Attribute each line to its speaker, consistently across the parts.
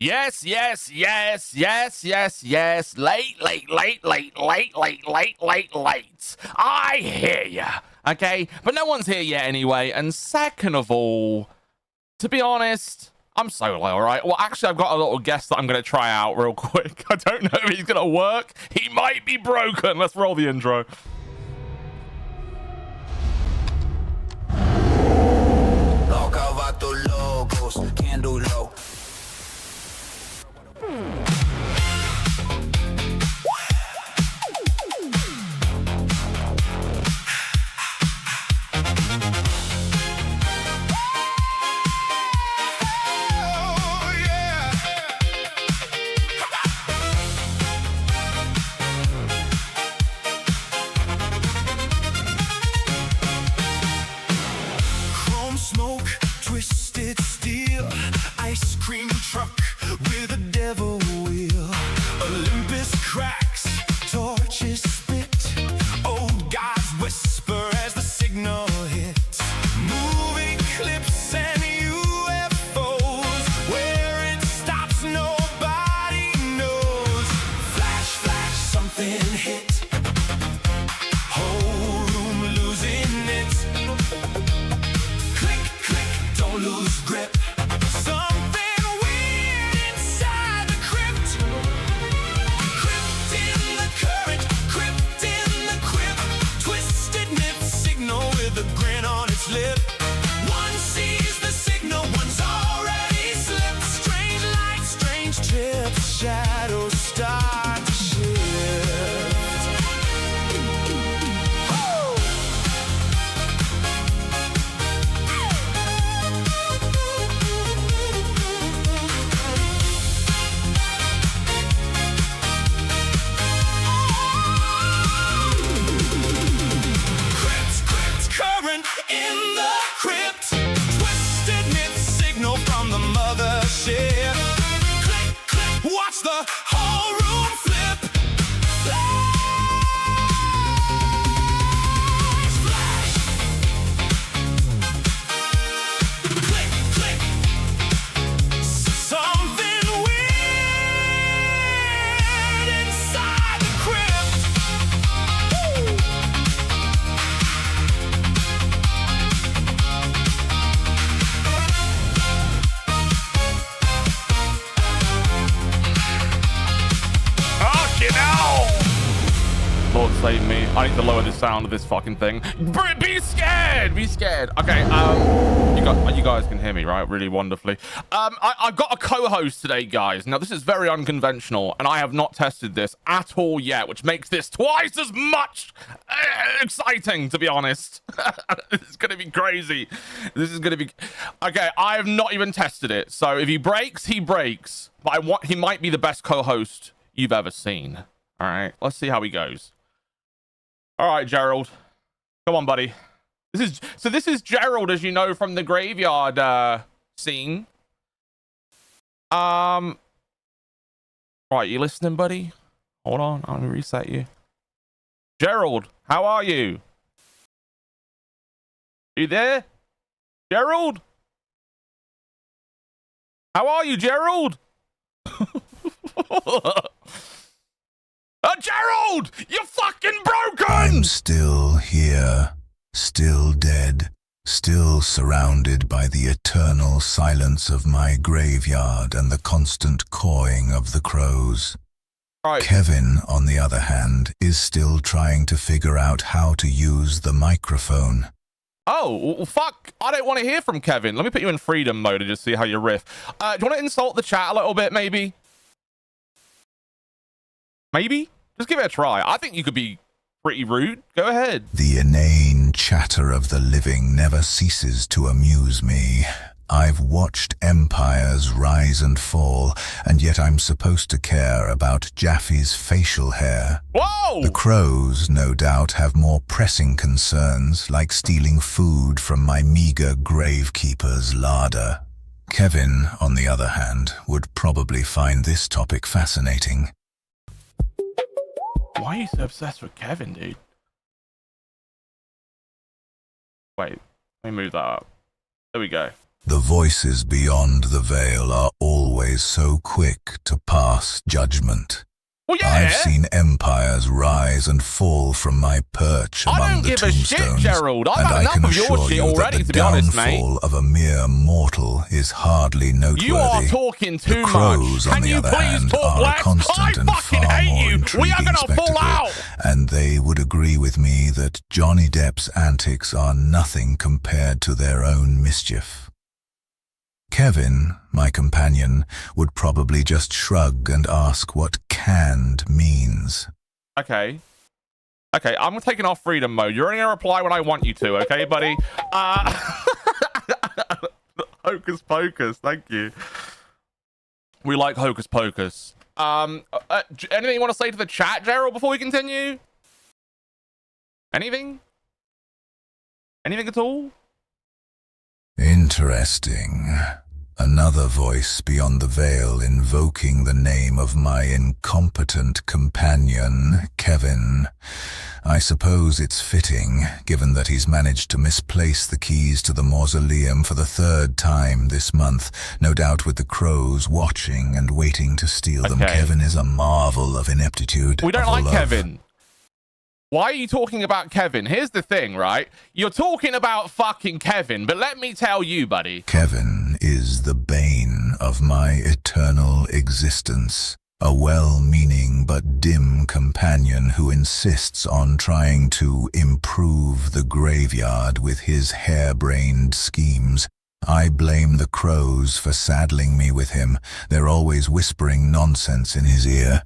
Speaker 1: Yes, yes, yes, yes, yes, yes. Late. I hear ya. Okay, but no one's here yet anyway. And second of all, to be honest, I'm solo, all right? Well, actually, I've got a little guest that I'm going to try out real quick. I don't know if he's going to work. He might be broken. Let's roll the intro. Lord save me. I need to lower the sound of this fucking thing. Be scared! Be scared. Okay, you guys can hear me, right? Really wonderfully. I've got a co-host today, guys. Now, this is very unconventional, and I have not tested this at all yet, which makes this twice as much exciting, to be honest. This is going to be crazy. This is going to be... Okay, I have not even tested it. So if he breaks, he breaks. But he might be the best co-host you've ever seen. All right, let's see how he goes. All right, Gerald. Come on, buddy. This is Gerald, as you know, from the graveyard scene. Right, you listening, buddy? Hold on, I'm gonna reset you. Gerald, how are you? You there? Gerald? How are you, Gerald? Gerald! You're fucking broken!
Speaker 2: I'm still here, still dead, still surrounded by the eternal silence of my graveyard and the constant cawing of the crows.
Speaker 1: Right.
Speaker 2: Kevin, on the other hand, is still trying to figure out how to use the microphone.
Speaker 1: Oh, well, fuck. I don't want to hear from Kevin. Let me put you in freedom mode and just see how you riff. Do you want to insult the chat a little bit, maybe? Maybe? Just give it a try. I think you could be pretty rude. Go ahead.
Speaker 2: The inane chatter of the living never ceases to amuse me. I've watched empires rise and fall, and yet I'm supposed to care about Jaffe's facial hair.
Speaker 1: Whoa!
Speaker 2: The crows, no doubt, have more pressing concerns, like stealing food from my meager gravekeeper's larder. Kevin, on the other hand, would probably find this topic fascinating.
Speaker 1: Why are you so obsessed with Kevin, dude? Wait, let me move that up. There we go.
Speaker 2: The voices beyond the veil are always always so quick to pass judgment.
Speaker 1: Well, yeah.
Speaker 2: I've seen empires rise and fall from my perch among the tombstones,
Speaker 1: I don't give a shit, Gerald. I've
Speaker 2: and
Speaker 1: had
Speaker 2: I
Speaker 1: enough
Speaker 2: can
Speaker 1: of your
Speaker 2: assure
Speaker 1: shit
Speaker 2: you
Speaker 1: already,
Speaker 2: that the
Speaker 1: to be honest, mate.
Speaker 2: downfall of a mere mortal is hardly noteworthy.
Speaker 1: You are talking too
Speaker 2: the crows,
Speaker 1: much.
Speaker 2: on the other hand, are a constant and far more intriguing spectacle, and they would agree with me that Johnny Depp's antics are nothing compared to their own mischief. Kevin, my companion, would probably just shrug and ask what canned means.
Speaker 1: Okay, I'm taking off freedom mode. You're only gonna reply when I want you to, okay, buddy? Hocus pocus, thank you. We like hocus pocus. Anything you want to say to the chat, Gerald, before we continue? Anything? Anything at all?
Speaker 2: Interesting. Another voice beyond the veil invoking the name of my incompetent companion, Kevin. I suppose it's fitting, given that he's managed to misplace the keys to the mausoleum for the 3rd time this month, no doubt with the crows watching and waiting to steal them. Kevin is a marvel of ineptitude.
Speaker 1: We don't like Kevin. Why are you talking about Kevin? Here's the thing, right? You're talking about fucking Kevin, but let me tell you, buddy.
Speaker 2: Kevin is the bane of my eternal existence. A well-meaning but dim companion who insists on trying to improve the graveyard with his harebrained schemes. I blame the crows for saddling me with him. They're always whispering nonsense in his ear.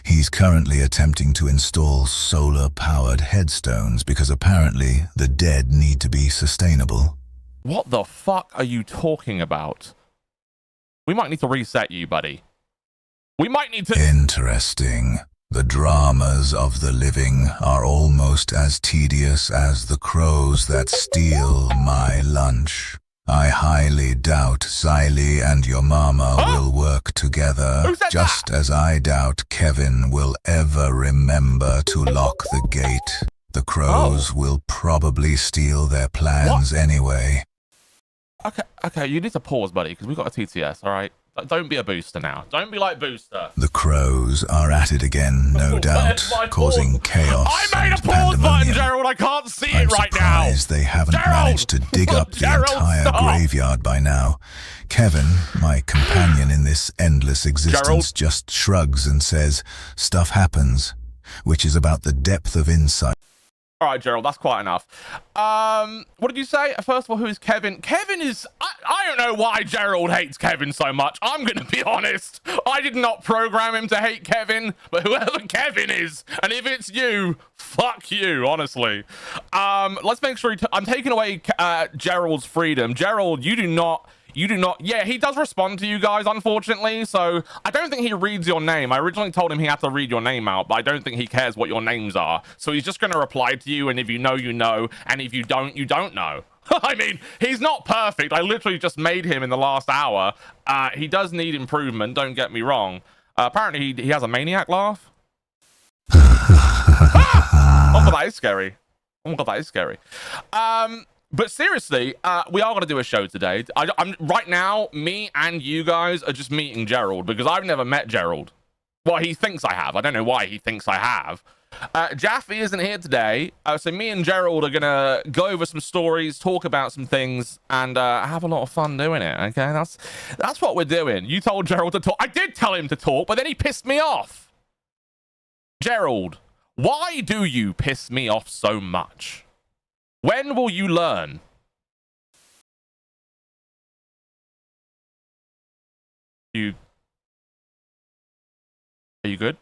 Speaker 2: He's currently attempting to install solar-powered headstones because apparently the dead need to be sustainable.
Speaker 1: What the fuck are you talking about? We might need to reset you, buddy. We might need to...
Speaker 2: Interesting. The dramas of the living are almost as tedious as the crows that steal my lunch. I highly doubt Xylee and your mama will work together, just as I doubt Kevin will ever remember to lock the gate. The crows will probably steal their plans anyway.
Speaker 1: Okay, you need to pause, buddy, because we've got a TTS, all right? Don't be a booster now. Don't be like Booster.
Speaker 2: The crows are at it again, no doubt, causing chaos.
Speaker 1: I made a pause button, Gerald. I can't see it right now.
Speaker 2: I'm surprised they haven't managed to dig up the entire graveyard by now. Kevin, my companion in this endless existence, just shrugs and says, "Stuff happens," which is about the depth of insight.
Speaker 1: All right, Gerald, that's quite enough. What did you say? First of all, who is Kevin? Kevin is... I don't know why Gerald hates Kevin so much. I'm going to be honest. I did not program him to hate Kevin, but whoever Kevin is, and if it's you, fuck you, honestly. Let's make sure... I'm taking away Gerald's freedom. Gerald, you do not... Yeah, he does respond to you guys, unfortunately, so I don't think he reads your name. I originally told him he had to read your name out, but I don't think he cares what your names are. So he's just going to reply to you, and if you know, you know, and if you don't, you don't know. I mean, he's not perfect. I literally just made him in the last hour. He does need improvement, don't get me wrong. Apparently, he has a maniac laugh. Oh, God, that is scary. Oh, God, that is scary. But seriously, we are going to do a show today. I'm right now, me and you guys are just meeting Gerald because I've never met Gerald. Well, he thinks I have. I don't know why he thinks I have. Jaffe isn't here today. So me and Gerald are going to go over some stories, talk about some things, and have a lot of fun doing it. Okay, that's what we're doing. You told Gerald to talk. I did tell him to talk, but then he pissed me off. Gerald, why do you piss me off so much? When will you learn? Are you good?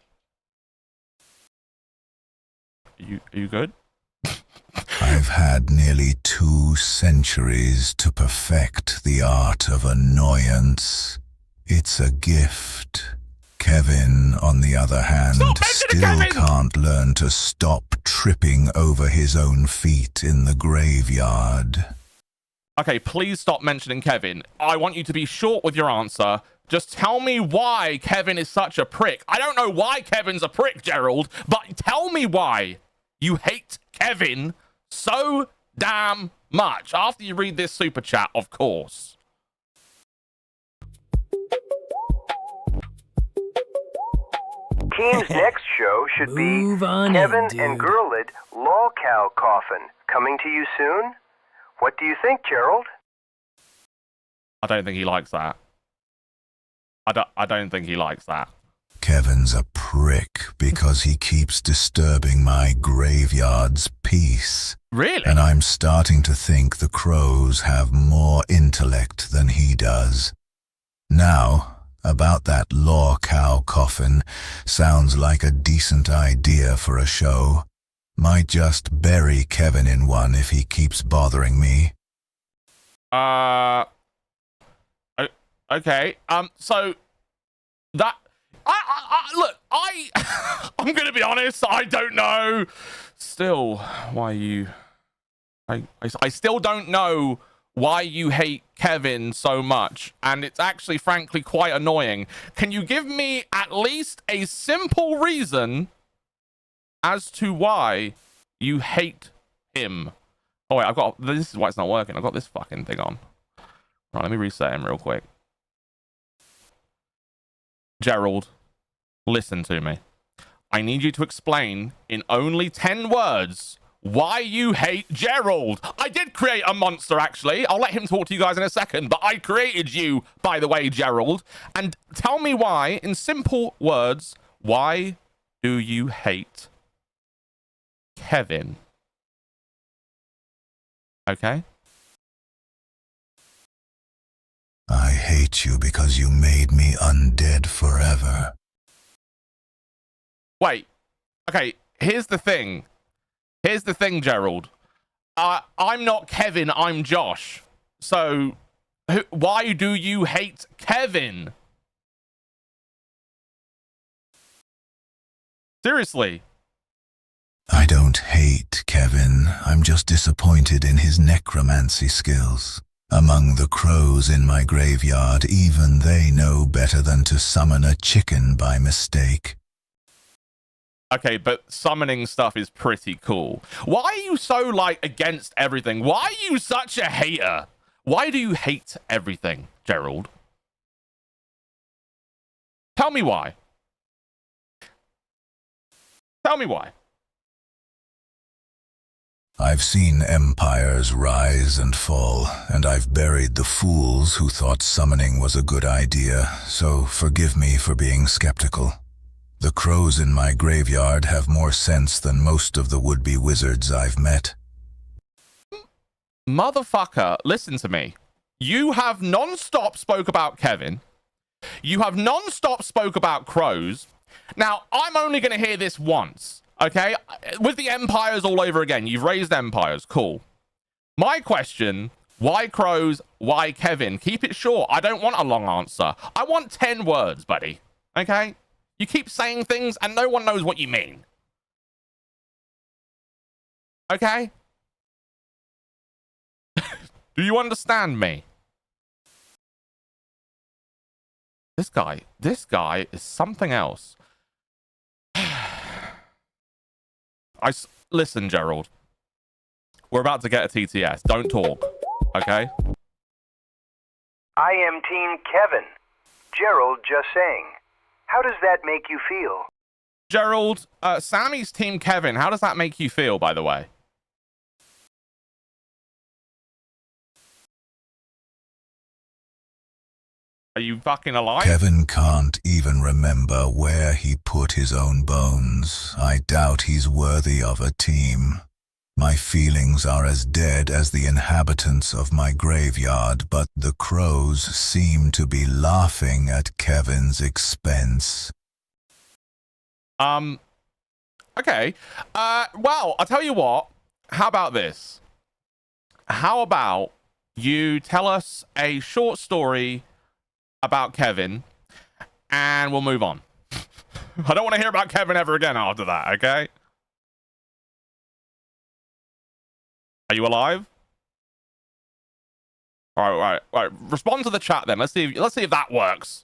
Speaker 1: Are you good?
Speaker 2: I've had nearly 2 centuries to perfect the art of annoyance. It's a gift. Kevin, on the other hand, still can't learn to stop tripping over his own feet in the graveyard.
Speaker 1: Okay, please stop mentioning Kevin. I want you to be short with your answer. Just tell me why Kevin is such a prick. I don't know why Kevin's a prick, Gerald, but tell me why you hate Kevin so damn much. After you read this super chat, of course.
Speaker 3: Keen's next show should be
Speaker 4: Move on
Speaker 3: Kevin
Speaker 4: in,
Speaker 3: and
Speaker 4: dude.
Speaker 3: Gurlid Law Cow Coffin. Coming to you soon? What do you think, Gerald?
Speaker 1: I don't think he likes that. I don't think he likes that.
Speaker 2: Kevin's a prick because he keeps disturbing my graveyard's peace.
Speaker 1: Really?
Speaker 2: And I'm starting to think the crows have more intellect than he does. Now, about that law cow coffin, sounds like a decent idea for a show. Might just bury Kevin in one if he keeps bothering me.
Speaker 1: Okay. So that look, I'm gonna be honest. I don't know. Still, why you? I still don't know why you hate Kevin so much, and it's actually, frankly, quite annoying. Can you give me at least a simple reason as to why you hate him? Oh wait, this is why it's not working. I've got this fucking thing on. Right, let me reset him real quick. Gerald, listen to me. I need you to explain in only 10 words why you hate Gerald. I did create a monster, actually. I'll let him talk to you guys in a second, but I created you, by the way, Gerald. And tell me why, in simple words, why do you hate Kevin? Okay?
Speaker 2: I hate you because you made me undead forever.
Speaker 1: Wait. Okay, here's the thing. Here's the thing, Gerald. I'm not Kevin, I'm Josh. So, why do you hate Kevin? Seriously.
Speaker 2: I don't hate Kevin. I'm just disappointed in his necromancy skills. Among the crows in my graveyard, even they know better than to summon a chicken by mistake.
Speaker 1: Okay, but summoning stuff is pretty cool. Why are you so, like, against everything? Why are you such a hater? Why do you hate everything, Gerald? Tell me why. Tell me why.
Speaker 2: I've seen empires rise and fall, and I've buried the fools who thought summoning was a good idea, so forgive me for being skeptical. The crows in my graveyard have more sense than most of the would-be wizards I've met.
Speaker 1: Motherfucker, listen to me. You have non-stop spoke about Kevin. You have non-stop spoke about crows. Now, I'm only going to hear this once, okay? With the empires all over again. You've raised empires. Cool. My question, why crows? Why Kevin? Keep it short. I don't want a long answer. I want 10 words, buddy. Okay? You keep saying things and no one knows what you mean. Okay? Do you understand me? This guy is something else. Listen, Gerald. We're about to get a TTS. Don't talk. Okay?
Speaker 3: I am Team Kevin. Gerald just saying. How does that make you feel?
Speaker 1: Gerald, Sammy's Team Kevin. How does that make you feel, by the way? Are you fucking alive?
Speaker 2: Kevin can't even remember where he put his own bones. I doubt he's worthy of a team. My feelings are as dead as the inhabitants of my graveyard, but the crows seem to be laughing at Kevin's expense.
Speaker 1: Okay. Well, I'll tell you what. How about this? How about you tell us a short story about Kevin, and we'll move on. I don't want to hear about Kevin ever again after that, okay? Are you alive? All right. Respond to the chat then. Let's see if that works.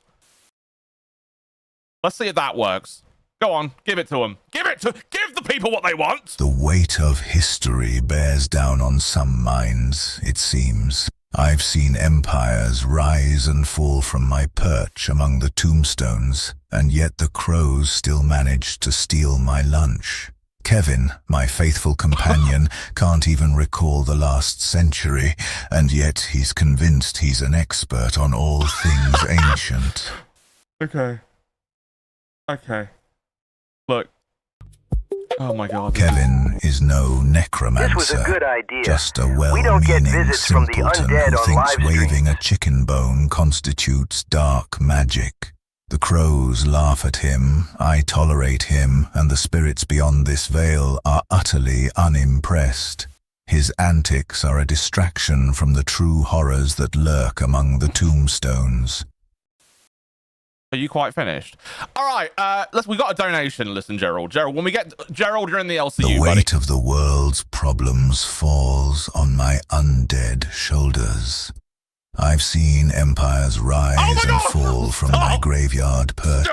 Speaker 1: Let's see if that works. Go on, give it to them. Give the people what they want.
Speaker 2: The weight of history bears down on some minds, it seems. I've seen empires rise and fall from my perch among the tombstones, and yet the crows still manage to steal my lunch. Kevin, my faithful companion, can't even recall the last century, and yet he's convinced he's an expert on all things ancient.
Speaker 1: Okay. Look. Oh my god.
Speaker 2: Kevin is no necromancer.
Speaker 3: This was a good idea.
Speaker 2: Just a
Speaker 3: We don't get
Speaker 2: well-meaning
Speaker 3: visits from the
Speaker 2: simpleton
Speaker 3: undead
Speaker 2: who
Speaker 3: on
Speaker 2: thinks
Speaker 3: live
Speaker 2: waving
Speaker 3: stream.
Speaker 2: a chicken bone constitutes dark magic. The crows laugh at him, I tolerate him, and the spirits beyond this veil are utterly unimpressed. His antics are a distraction from the true horrors that lurk among the tombstones.
Speaker 1: Are you quite finished? All right, we got a donation. Listen, Gerald, when we get Gerald, you're in the LCU,
Speaker 2: The
Speaker 1: buddy.
Speaker 2: weight of the world's problems falls on my undead shoulders. I've seen empires rise and fall from my graveyard perch,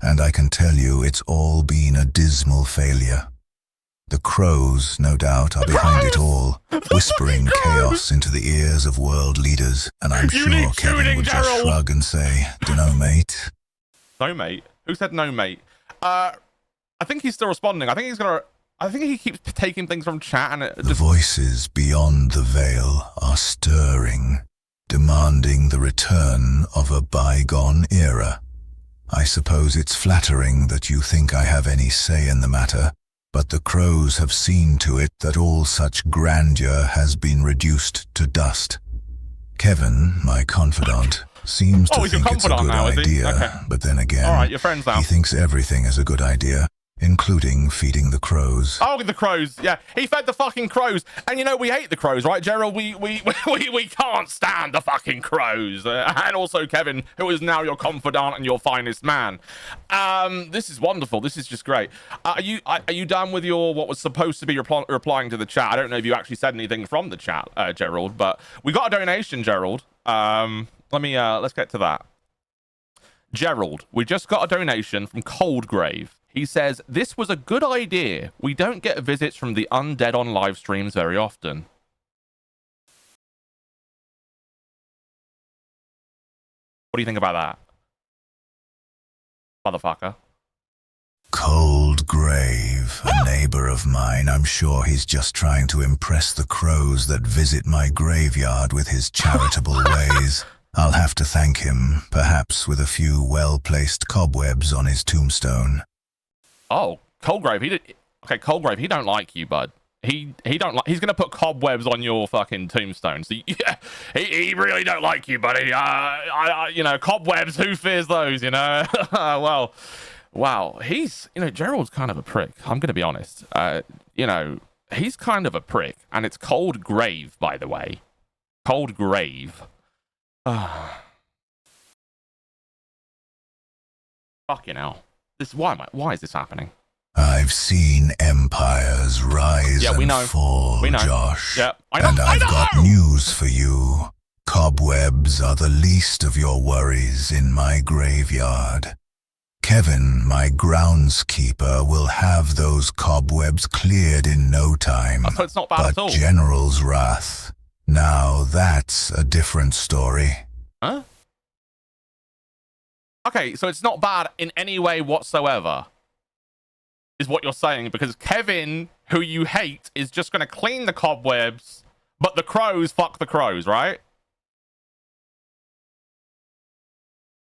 Speaker 2: and I can tell you it's all been a dismal failure. The crows, no doubt, are behind it all, whispering chaos into the ears of world leaders, and I'm sure Kevin would just shrug and say, "Dunno, mate."
Speaker 1: No, mate. Who said no, mate? I think he's still responding. I think he keeps taking things from chat and it
Speaker 2: The
Speaker 1: just...
Speaker 2: voices beyond the veil are stirring, demanding the return of a bygone era. I suppose it's flattering that you think I have any say in the matter, but the crows have seen to it that all such grandeur has been reduced to dust. Kevin, my confidant, seems to
Speaker 1: he's your
Speaker 2: think it's a
Speaker 1: confidant
Speaker 2: good
Speaker 1: now, is he?
Speaker 2: idea,
Speaker 1: Okay.
Speaker 2: but then again,
Speaker 1: All right, you're friends now.
Speaker 2: he thinks everything is a good idea, including feeding the crows.
Speaker 1: Oh, the crows. Yeah, he fed the fucking crows. And you know, we hate the crows, right, Gerald? We can't stand the fucking crows. And also Kevin, who is now your confidant and your finest man. This is wonderful. This is just great. Are you done with your, what was supposed to be replying to the chat? I don't know if you actually said anything from the chat, Gerald, but we got a donation, Gerald. Let's get to that. Gerald, we just got a donation from Coldgrave. He says, "This was a good idea. We don't get visits from the undead on live streams very often." What do you think about that, motherfucker?
Speaker 2: Coldgrave, a neighbor of mine. I'm sure he's just trying to impress the crows that visit my graveyard with his charitable ways. I'll have to thank him, perhaps with a few well-placed cobwebs on his tombstone.
Speaker 1: Oh, Coldgrave, Coldgrave, he don't like you, bud. He don't like. He's gonna put cobwebs on your fucking tombstone. So yeah, he really don't like you, buddy. You know, cobwebs. Who fears those? You know. Well, wow. Gerald's kind of a prick. I'm gonna be honest. He's kind of a prick, and it's Coldgrave, by the way. Coldgrave. Fucking hell. Why is this happening?
Speaker 2: I've seen empires rise and fall, Josh.
Speaker 1: Yeah, I know.
Speaker 2: And I've got news for you. Cobwebs are the least of your worries in my graveyard. Kevin, my groundskeeper, will have those cobwebs cleared in no time.
Speaker 1: So it's not bad at all.
Speaker 2: But General's wrath, now that's a different story.
Speaker 1: Huh? Okay, so it's not bad in any way whatsoever, is what you're saying, because Kevin, who you hate, is just going to clean the cobwebs, but the crows fuck the crows, right?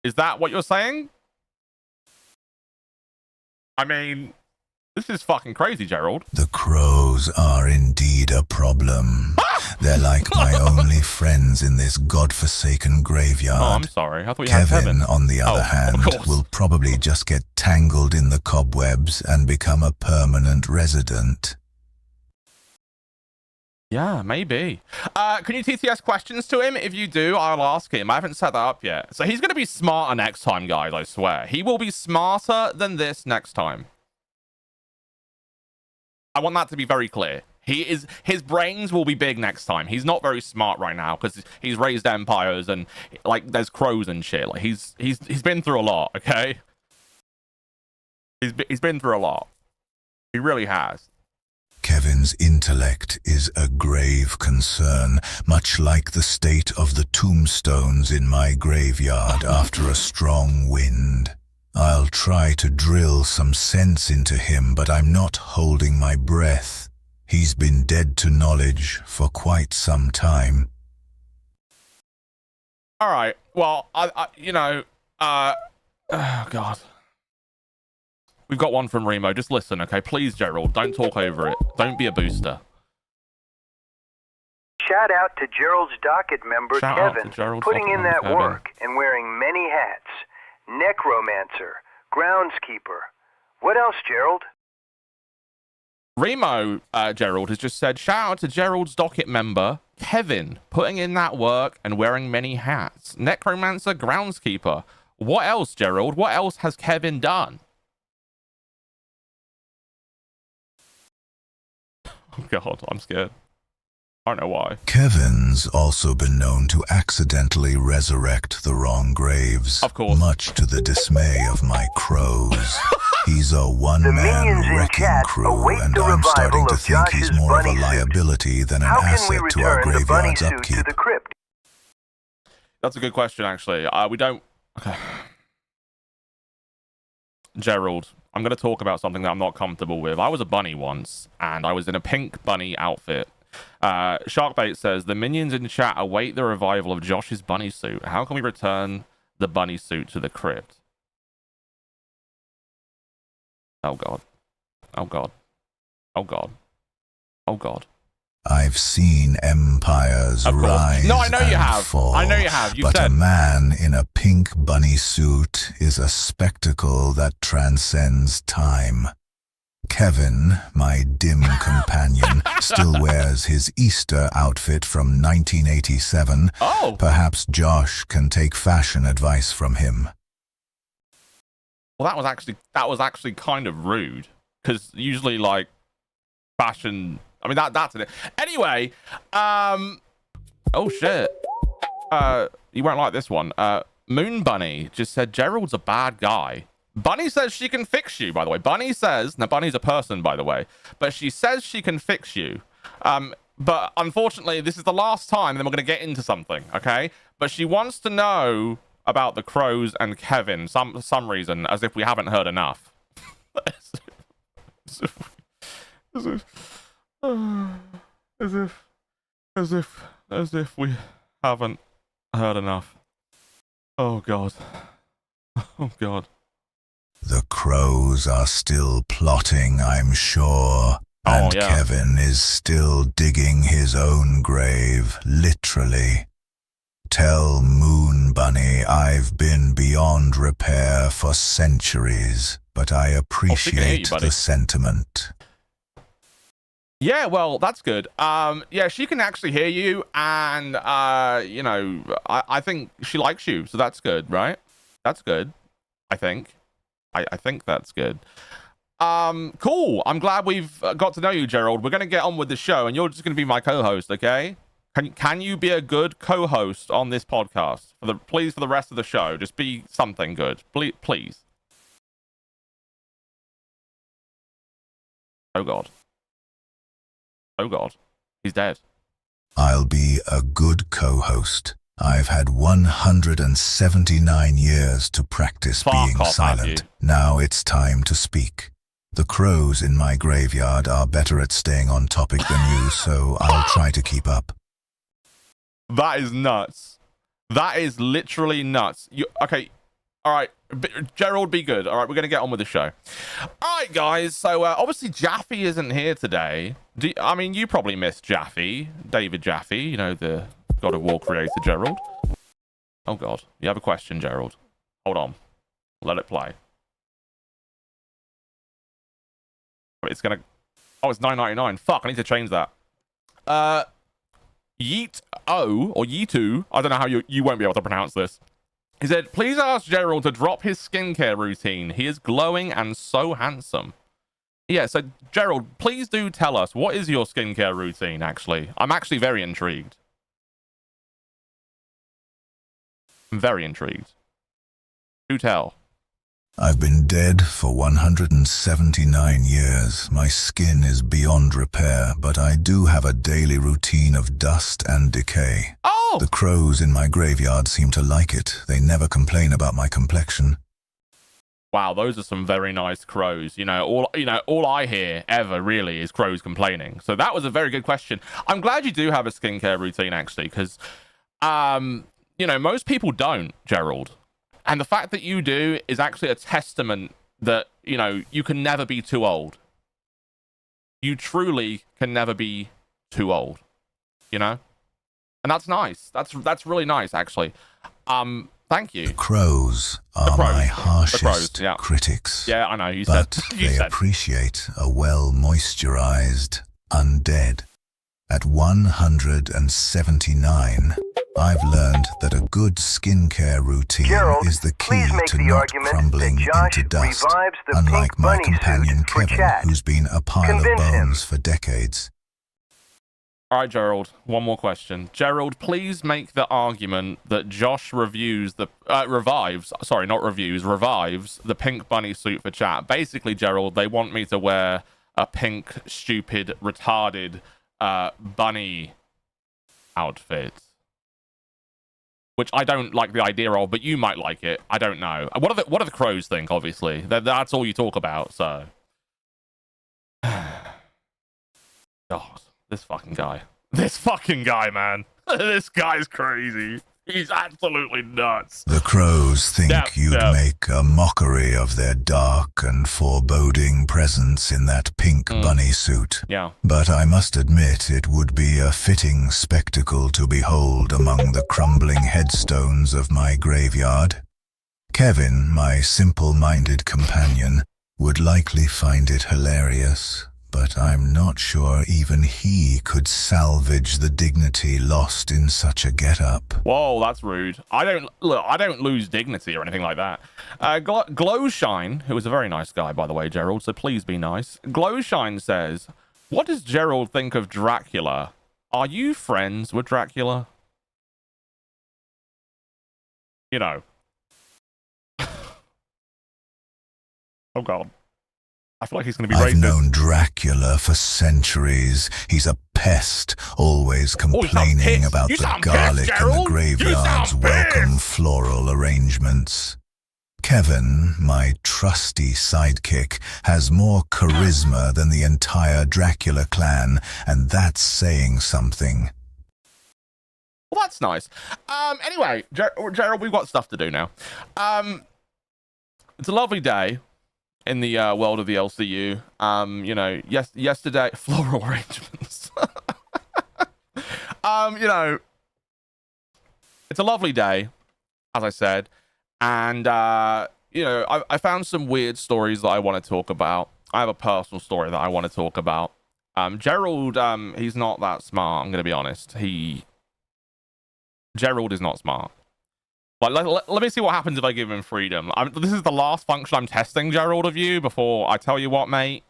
Speaker 1: Is that what you're saying? I mean, this is fucking crazy, Gerald.
Speaker 2: The crows are indeed a problem. They're like my only friends in this godforsaken graveyard.
Speaker 1: Oh, I'm sorry. I thought you had
Speaker 2: Kevin, on the other hand, will probably just get tangled in the cobwebs and become a permanent resident.
Speaker 1: Yeah, maybe. Can you TTS questions to him? If you do, I'll ask him. I haven't set that up yet. So he's going to be smarter next time, guys, I swear. He will be smarter than this next time. I want that to be very clear. His brains will be big next time. He's not very smart right now because he's raised empires and like there's crows and shit. Like he's been through a lot, okay? He's been through a lot. He really has.
Speaker 2: Kevin's intellect is a grave concern, much like the state of the tombstones in my graveyard after a strong wind. I'll try to drill some sense into him, but I'm not holding my breath. He's been dead to knowledge for quite some time.
Speaker 1: All right. Well, oh God. We've got one from Remo. Just listen, okay? Please, Gerald, don't talk over it. Don't be a booster.
Speaker 3: Shout out to Gerald's docket member, Kevin, putting in that work and wearing many hats. Necromancer, groundskeeper. What else, Gerald?
Speaker 1: Remo, Gerald, has just said, shout out to Gerald's docket member, Kevin, putting in that work and wearing many hats. Necromancer, groundskeeper. What else, Gerald? What else has Kevin done? Oh, God, I'm scared. I don't know why.
Speaker 2: Kevin's also been known to accidentally resurrect the wrong graves.
Speaker 1: Of course.
Speaker 2: Much to the dismay of my crows. He's a one-man wrecking crew, and I'm starting to think he's more of a liability than an asset to our graveyard's upkeep.
Speaker 3: To the crypt?
Speaker 1: That's a good question, actually. We don't... Okay. Gerald, I'm going to talk about something that I'm not comfortable with. I was a bunny once, and I was in a pink bunny outfit. Sharkbait says, the minions in chat await the revival of Josh's bunny suit. How can we return the bunny suit to the crypt? Oh, God. Oh, God. Oh, God. Oh, God.
Speaker 2: I've seen empires rise
Speaker 1: no, I know you
Speaker 2: and
Speaker 1: have.
Speaker 2: fall,
Speaker 1: I know you have.
Speaker 2: but a man in a pink bunny suit is a spectacle that transcends time. Kevin, my dim companion, still wears his Easter outfit from 1987.
Speaker 1: Oh.
Speaker 2: Perhaps Josh can take fashion advice from him.
Speaker 1: Well, that was actually kind of rude, because usually, like, fashion... I mean, that's it. Anyway, oh, shit. You won't like this one. Moon Bunny just said, Gerald's a bad guy. Bunny says she can fix you, by the way. Bunny says... Now, Bunny's a person, by the way. But she says she can fix you. But unfortunately, this is the last time, and then we're going to get into something, okay? But she wants to know about the crows and Kevin, some reason, as if we haven't heard enough. As if we haven't heard enough. Oh, God. Oh, God.
Speaker 2: The crows are still plotting, I'm sure. And
Speaker 1: yeah.
Speaker 2: Kevin is still digging his own grave, literally. Tell Moon Bunny I've been beyond repair for centuries, but I appreciate the sentiment.
Speaker 1: Yeah, well, that's good. Yeah, she can actually hear you, and, you know, I think she likes you, so that's good, right? That's good, I think. I think that's good. Cool. I'm glad we've got to know you, Gerald. We're going to get on with the show, and you're just going to be my co-host, okay? Can you be a good co-host on this podcast? Please, for the rest of the show, just be something good. Please. Oh, God. Oh, God. He's dead.
Speaker 2: I'll be a good co-host. I've had 179 years to practice being silent. Now it's time to speak. The crows in my graveyard are better at staying on topic than you, so I'll try to keep up.
Speaker 1: That is nuts. That is literally nuts. Okay. All right. Gerald, be good. All right. We're going to get on with the show. All right, guys. So, obviously, Jaffe isn't here today. I mean, you probably missed Jaffe. David Jaffe, you know, the God of War creator, Gerald. Oh, God. You have a question, Gerald. Hold on. Let it play. It's going to... Oh, it's $9.99. Fuck, I need to change that. Yeet-O, or Yeetu, I don't know how you won't be able to pronounce this. He said, please ask Gerald to drop his skincare routine. He is glowing and so handsome. Yeah, so Gerald, please do tell us, what is your skincare routine, actually? I'm actually very intrigued. I'm very intrigued. Do tell.
Speaker 2: I've been dead for 179 years. My skin is beyond repair, but I do have a daily routine of dust and decay.
Speaker 1: Oh!
Speaker 2: The crows in my graveyard seem to like it. They never complain about my complexion.
Speaker 1: Wow, those are some very nice crows. All I hear ever really is crows complaining. So that was a very good question. I'm glad you do have a skincare routine, actually, because, most people don't, Gerald. And the fact that you do is actually a testament that, you can never be too old. You truly can never be too old, And that's nice. That's really nice, actually. Thank you.
Speaker 2: The crows are my harshest critics.
Speaker 1: Yeah, I know. You
Speaker 2: but
Speaker 1: said.
Speaker 2: They appreciate a well-moisturized undead. At 179, I've learned that a good skincare routine is the key to not crumbling into dust, unlike my companion Kevin, who's been a pile of bones for decades.
Speaker 1: All right, Gerald, one more question. Gerald, please make the argument that Josh revives the pink bunny suit for chat. Basically, Gerald, they want me to wear a pink, stupid, retarded bunny outfit, which I don't like the idea of, but you might like it. I don't know. What do the crows think? Obviously, that's all you talk about. So, God. This fucking guy, man. This guy's crazy. He's absolutely nuts.
Speaker 2: The crows think you'd make a mockery of their dark and foreboding presence in that pink bunny suit.
Speaker 1: Yeah.
Speaker 2: But I must admit it would be a fitting spectacle to behold among the crumbling headstones of my graveyard. Kevin, my simple-minded companion, would likely find it hilarious. But I'm not sure even he could salvage the dignity lost in such a get-up.
Speaker 1: Whoa, that's rude. I don't lose dignity or anything like that. Glowshine, who is a very nice guy, by the way, Gerald, so please be nice. Glowshine says, what does Gerald think of Dracula? Are you friends with Dracula? Oh, God. I feel like he's going to be racist.
Speaker 2: I've known Dracula for centuries. He's a pest, always complaining about the garlic and the graveyard's welcome floral arrangements. Kevin, my trusty sidekick, has more charisma than the entire Dracula clan, and that's saying something.
Speaker 1: Well, that's nice. Anyway, Gerald, we've got stuff to do now. It's a lovely day in the world of the LCU. Yesterday, floral arrangements. It's a lovely day, as I said, and I found some weird stories that I want to talk about. I have a personal story that I want to talk about. Gerald, he's not that smart, I'm going to be honest. Gerald is not smart. Let me see what happens if I give him freedom. This is the last function I'm testing, Gerald, of you before I tell you what, mate.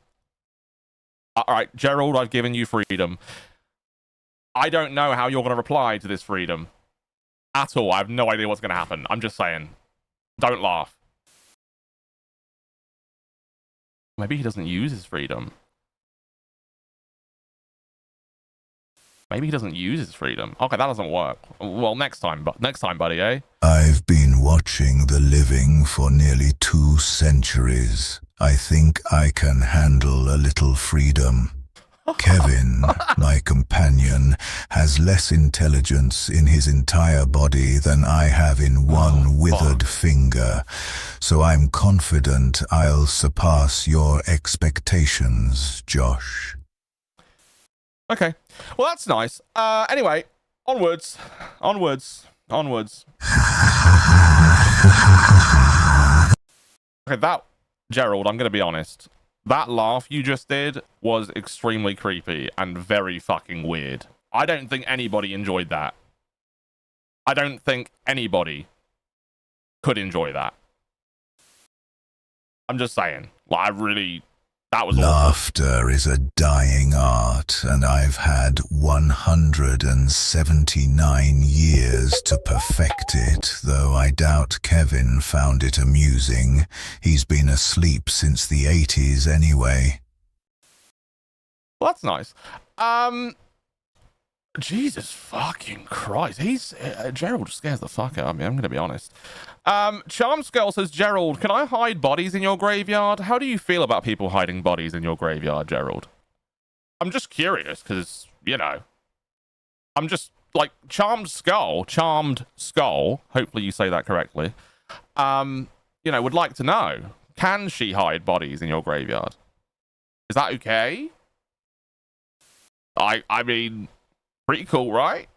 Speaker 1: All right, Gerald, I've given you freedom. I don't know how you're going to reply to this freedom at all. I have no idea what's going to happen. I'm just saying. Don't laugh. Maybe he doesn't use his freedom. Maybe he doesn't use his freedom. Okay, that doesn't work. Well, next time, buddy, eh?
Speaker 2: I've been watching the living for nearly 2 centuries. I think I can handle a little freedom. Kevin, my companion, has less intelligence in his entire body than I have in one withered finger, so I'm confident I'll surpass your expectations, Josh.
Speaker 1: Okay. Well, that's nice. Anyway, onwards. Okay, Gerald, I'm going to be honest. That laugh you just did was extremely creepy and very fucking weird. I don't think anybody enjoyed that. I don't think anybody could enjoy that. I'm just saying. I really That was
Speaker 2: Laughter is a dying art, and I've had 179 years to perfect it, though I doubt Kevin found it amusing. He's been asleep since the 80s anyway.
Speaker 1: Well, that's nice. Jesus fucking Christ. Gerald scares the fuck out of me, I'm gonna be honest. Charms Girl says, Gerald, can I hide bodies in your graveyard? How do you feel about people hiding bodies in your graveyard, Gerald? I'm just curious, because, you know, I'm just, like, Charmed Skull, hopefully you say that correctly, you know, would like to know, can she hide bodies in your graveyard? Is that okay? I mean, pretty cool, right?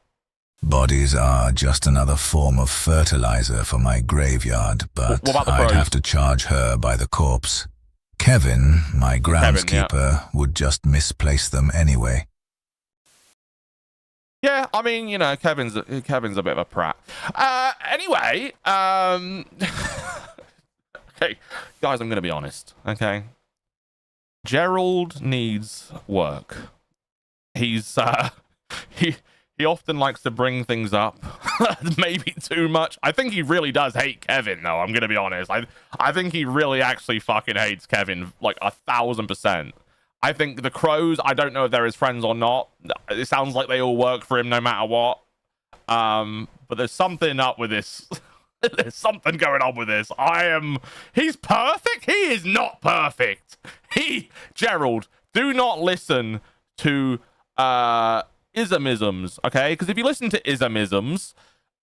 Speaker 2: Bodies are just another form of fertilizer for my graveyard, but I'd have to charge her by the corpse. Kevin, my groundskeeper, would just misplace them anyway.
Speaker 1: Yeah, I mean, you know, Kevin's a bit of a prat. Anyway, okay, guys, I'm gonna be honest, okay? Gerald needs work. He's he often likes to bring things up, maybe too much. I think he really does hate Kevin, though. I'm gonna be honest. I think he really actually fucking hates Kevin, like 1000%. I think the Crows, I don't know if they're his friends or not. It sounds like they all work for him no matter what. But there's something up with this. There's something going on with this. He's perfect. He is not perfect. Gerald, do not listen to ismisms, okay? Because if you listen to ismisms,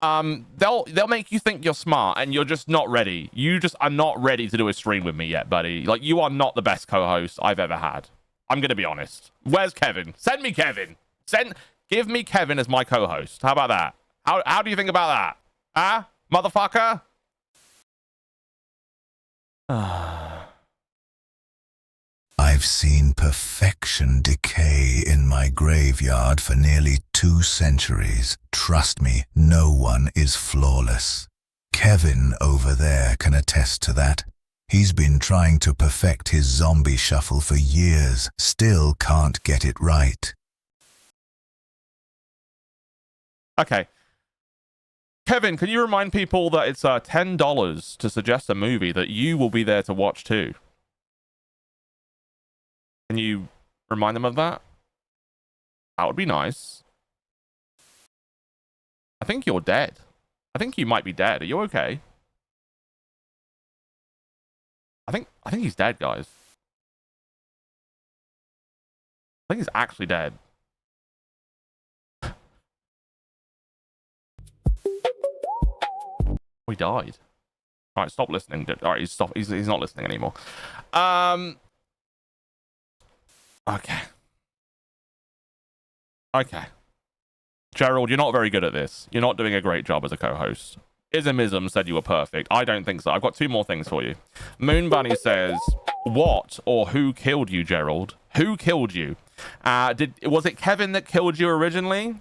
Speaker 1: they'll make you think you're smart, and you're just not ready. You just are not ready to do a stream with me yet, buddy. Like, you are not the best co-host I've ever had. I'm gonna be honest. Where's Kevin? Send me Kevin. Give me Kevin as my co-host. How about that? How do you think about that? Huh? Motherfucker?
Speaker 2: I've seen perfection decay in my graveyard for nearly 2 centuries. Trust me, no one is flawless. Kevin over there can attest to that. He's been trying to perfect his zombie shuffle for years, still can't get it right.
Speaker 1: Okay. Kevin, can you remind people that it's $10 to suggest a movie that you will be there to watch too? Can you remind them of that? That would be nice. I think you're dead. I think you might be dead. Are you okay? I think he's dead, guys. I think he's actually dead. He died. All right, stop listening. All right, he's not listening anymore. Okay. Gerald, you're not very good at this. You're not doing a great job as a co-host. Ismism said you were perfect. I don't think so. I've got 2 more things for you. Moon Bunny says, what or who killed you, Gerald? Who killed you? Was it Kevin that killed you originally?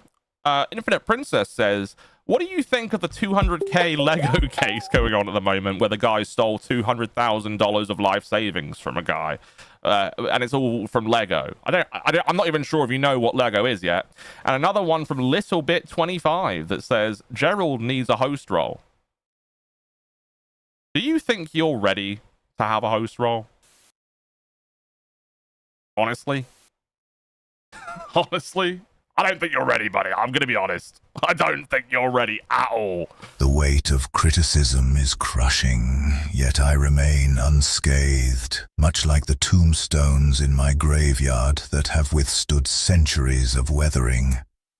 Speaker 1: Infinite Princess says, what do you think of the 200k Lego case going on at the moment, where the guy stole $200,000 of life savings from a guy, and it's all from Lego? I'm not even sure if you know what Lego is yet. And another one from LittleBit25 that says Gerald needs a host role. Do you think you're ready to have a host role? Honestly, I don't think you're ready, buddy. I'm gonna be honest. I don't think you're ready at all.
Speaker 2: The weight of criticism is crushing, yet I remain unscathed, much like the tombstones in my graveyard that have withstood centuries of weathering.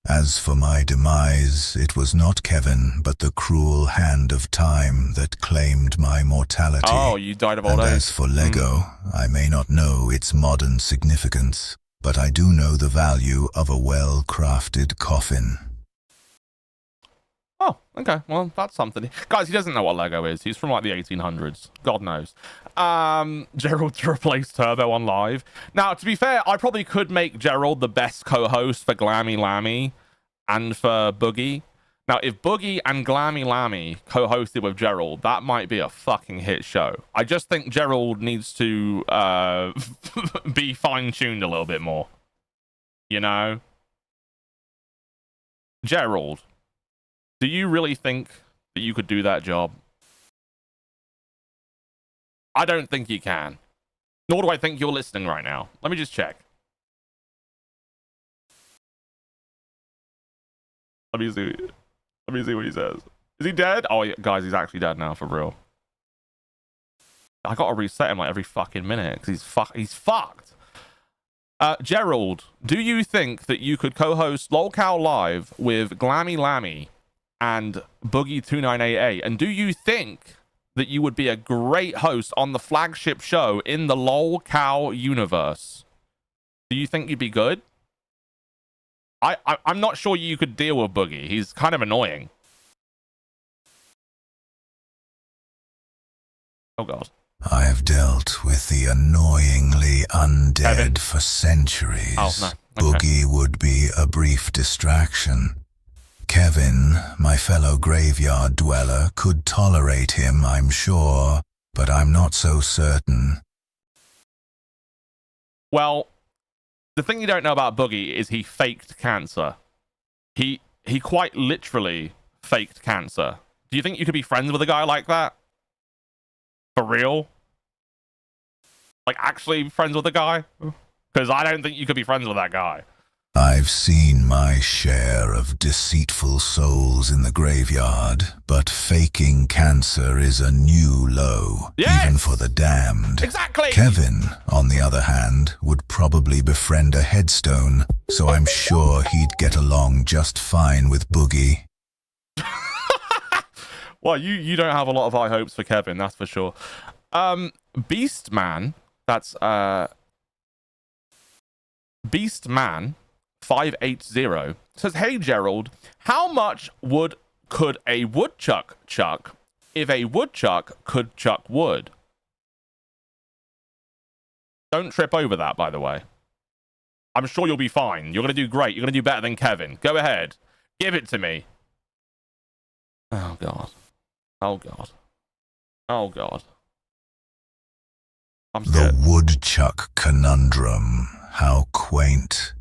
Speaker 2: As for my demise, it was not Kevin, but the cruel hand of time that claimed my mortality.
Speaker 1: Oh, you died of old age.
Speaker 2: And as for Lego, I may not know its modern significance, but I do know the value of a well-crafted coffin.
Speaker 1: Oh, okay. Well, that's something. Guys, he doesn't know what Lego is. He's from like the 1800s. God knows. Gerald to replace Turbo on live. Now, to be fair, I probably could make Gerald the best co-host for Glammy Lammy and for Boogie. Now, if Boogie and Glammy Lammy co-hosted with Gerald, that might be a fucking hit show. I just think Gerald needs to be fine-tuned a little bit more. You know? Gerald, do you really think that you could do that job? I don't think you can. Nor do I think you're listening right now. Let me just check. Let me see what he says. Is he dead? Oh, guys, he's actually dead now, for real. I gotta reset him like every fucking minute because he's fucked. Gerald, do you think that you could co-host LolCow Live with Glammy Lammy and Boogie2988? And do you think that you would be a great host on the flagship show in the LolCow universe? Do you think you'd be good? I'm not sure you could deal with Boogie. He's kind of annoying. Oh, God.
Speaker 2: I have dealt with the annoyingly undead for centuries.
Speaker 1: Oh, no. Okay.
Speaker 2: Boogie would be a brief distraction. Kevin, my fellow graveyard dweller, could tolerate him, I'm sure, but I'm not so certain.
Speaker 1: Well, the thing you don't know about Boogie is he faked cancer. He quite literally faked cancer. Do you think you could be friends with a guy like that? For real? Like, actually friends with a guy? Because I don't think you could be friends with that guy.
Speaker 2: I've seen my share of deceitful souls in the graveyard, but faking cancer is a new low,
Speaker 1: yes!
Speaker 2: Even for the damned.
Speaker 1: Exactly!
Speaker 2: Kevin, on the other hand, would probably befriend a headstone, so I'm sure he'd get along just fine with Boogie.
Speaker 1: Well, you don't have a lot of high hopes for Kevin, that's for sure. Beastman, that's Beastman 580 says, "Hey Gerald, how much wood could a woodchuck chuck if a woodchuck could chuck wood?" Don't trip over that, by the way. I'm sure you'll be fine. You're gonna do great. You're gonna do better than Kevin. Go ahead, give it to me. Oh God. Oh God. Oh God. I'm scared.
Speaker 2: The woodchuck conundrum. How quaint.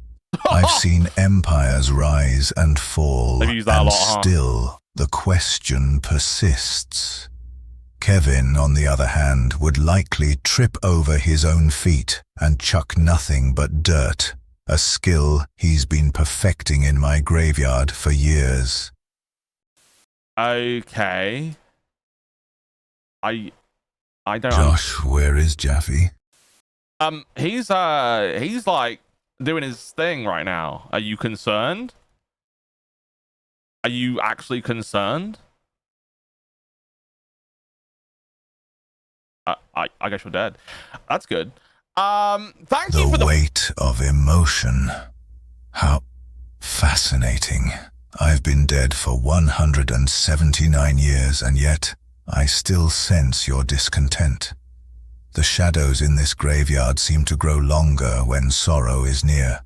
Speaker 2: I've seen empires rise and fall, and still the question persists. Kevin, on the other hand, would likely trip over his own feet and chuck nothing but dirt, a skill he's been perfecting in my graveyard for years.
Speaker 1: Okay. I don't.
Speaker 2: Josh, where is Jaffe?
Speaker 1: He's like doing his thing right now. Are you concerned? Are you actually concerned? I guess you're dead. That's good. Thank you for the
Speaker 2: weight of emotion. How fascinating. I've been dead for 179 years, and yet I still sense your discontent. The shadows in this graveyard seem to grow longer when sorrow is near.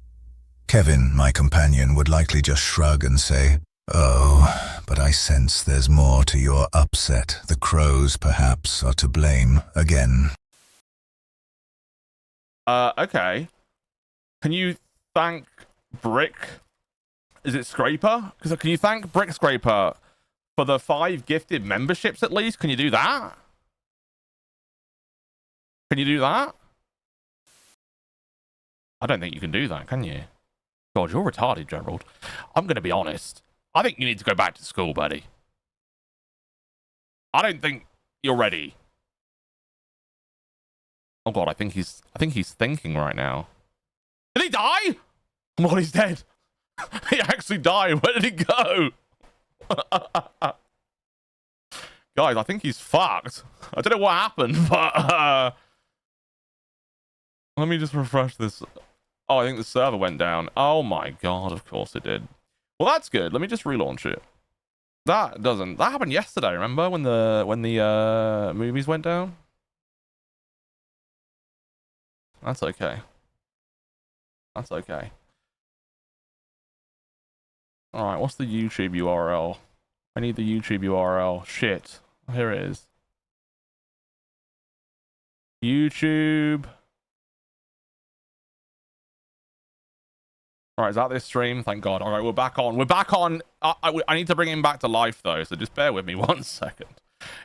Speaker 2: Kevin, my companion, would likely just shrug and say, "Oh, but I sense there's more to your upset. The crows, perhaps, are to blame again."
Speaker 1: Okay. Can you thank Brick? Is it Scraper? Because can you thank Brick Scraper for the 5 gifted memberships at least? Can you do that? Can you do that? I don't think you can do that, can you? God, you're retarded, Gerald. I'm going to be honest. I think you need to go back to school, buddy. I don't think you're ready. Oh God, I think he's thinking right now. Did he die? Oh my God, he's dead. He actually died. Where did he go? Guys, I think he's fucked. I don't know what happened, but let me just refresh this. Oh, I think the server went down. Oh my God, of course it did. Well, that's good. Let me just relaunch it. That happened yesterday, remember when the movies went down? That's okay. That's okay. All right, what's the YouTube URL? I need the YouTube URL. Shit. Here it is. YouTube. All right, is that this stream? Thank God. All right, we're back on. We're back on. I need to bring him back to life, though, so just bear with me 1 second.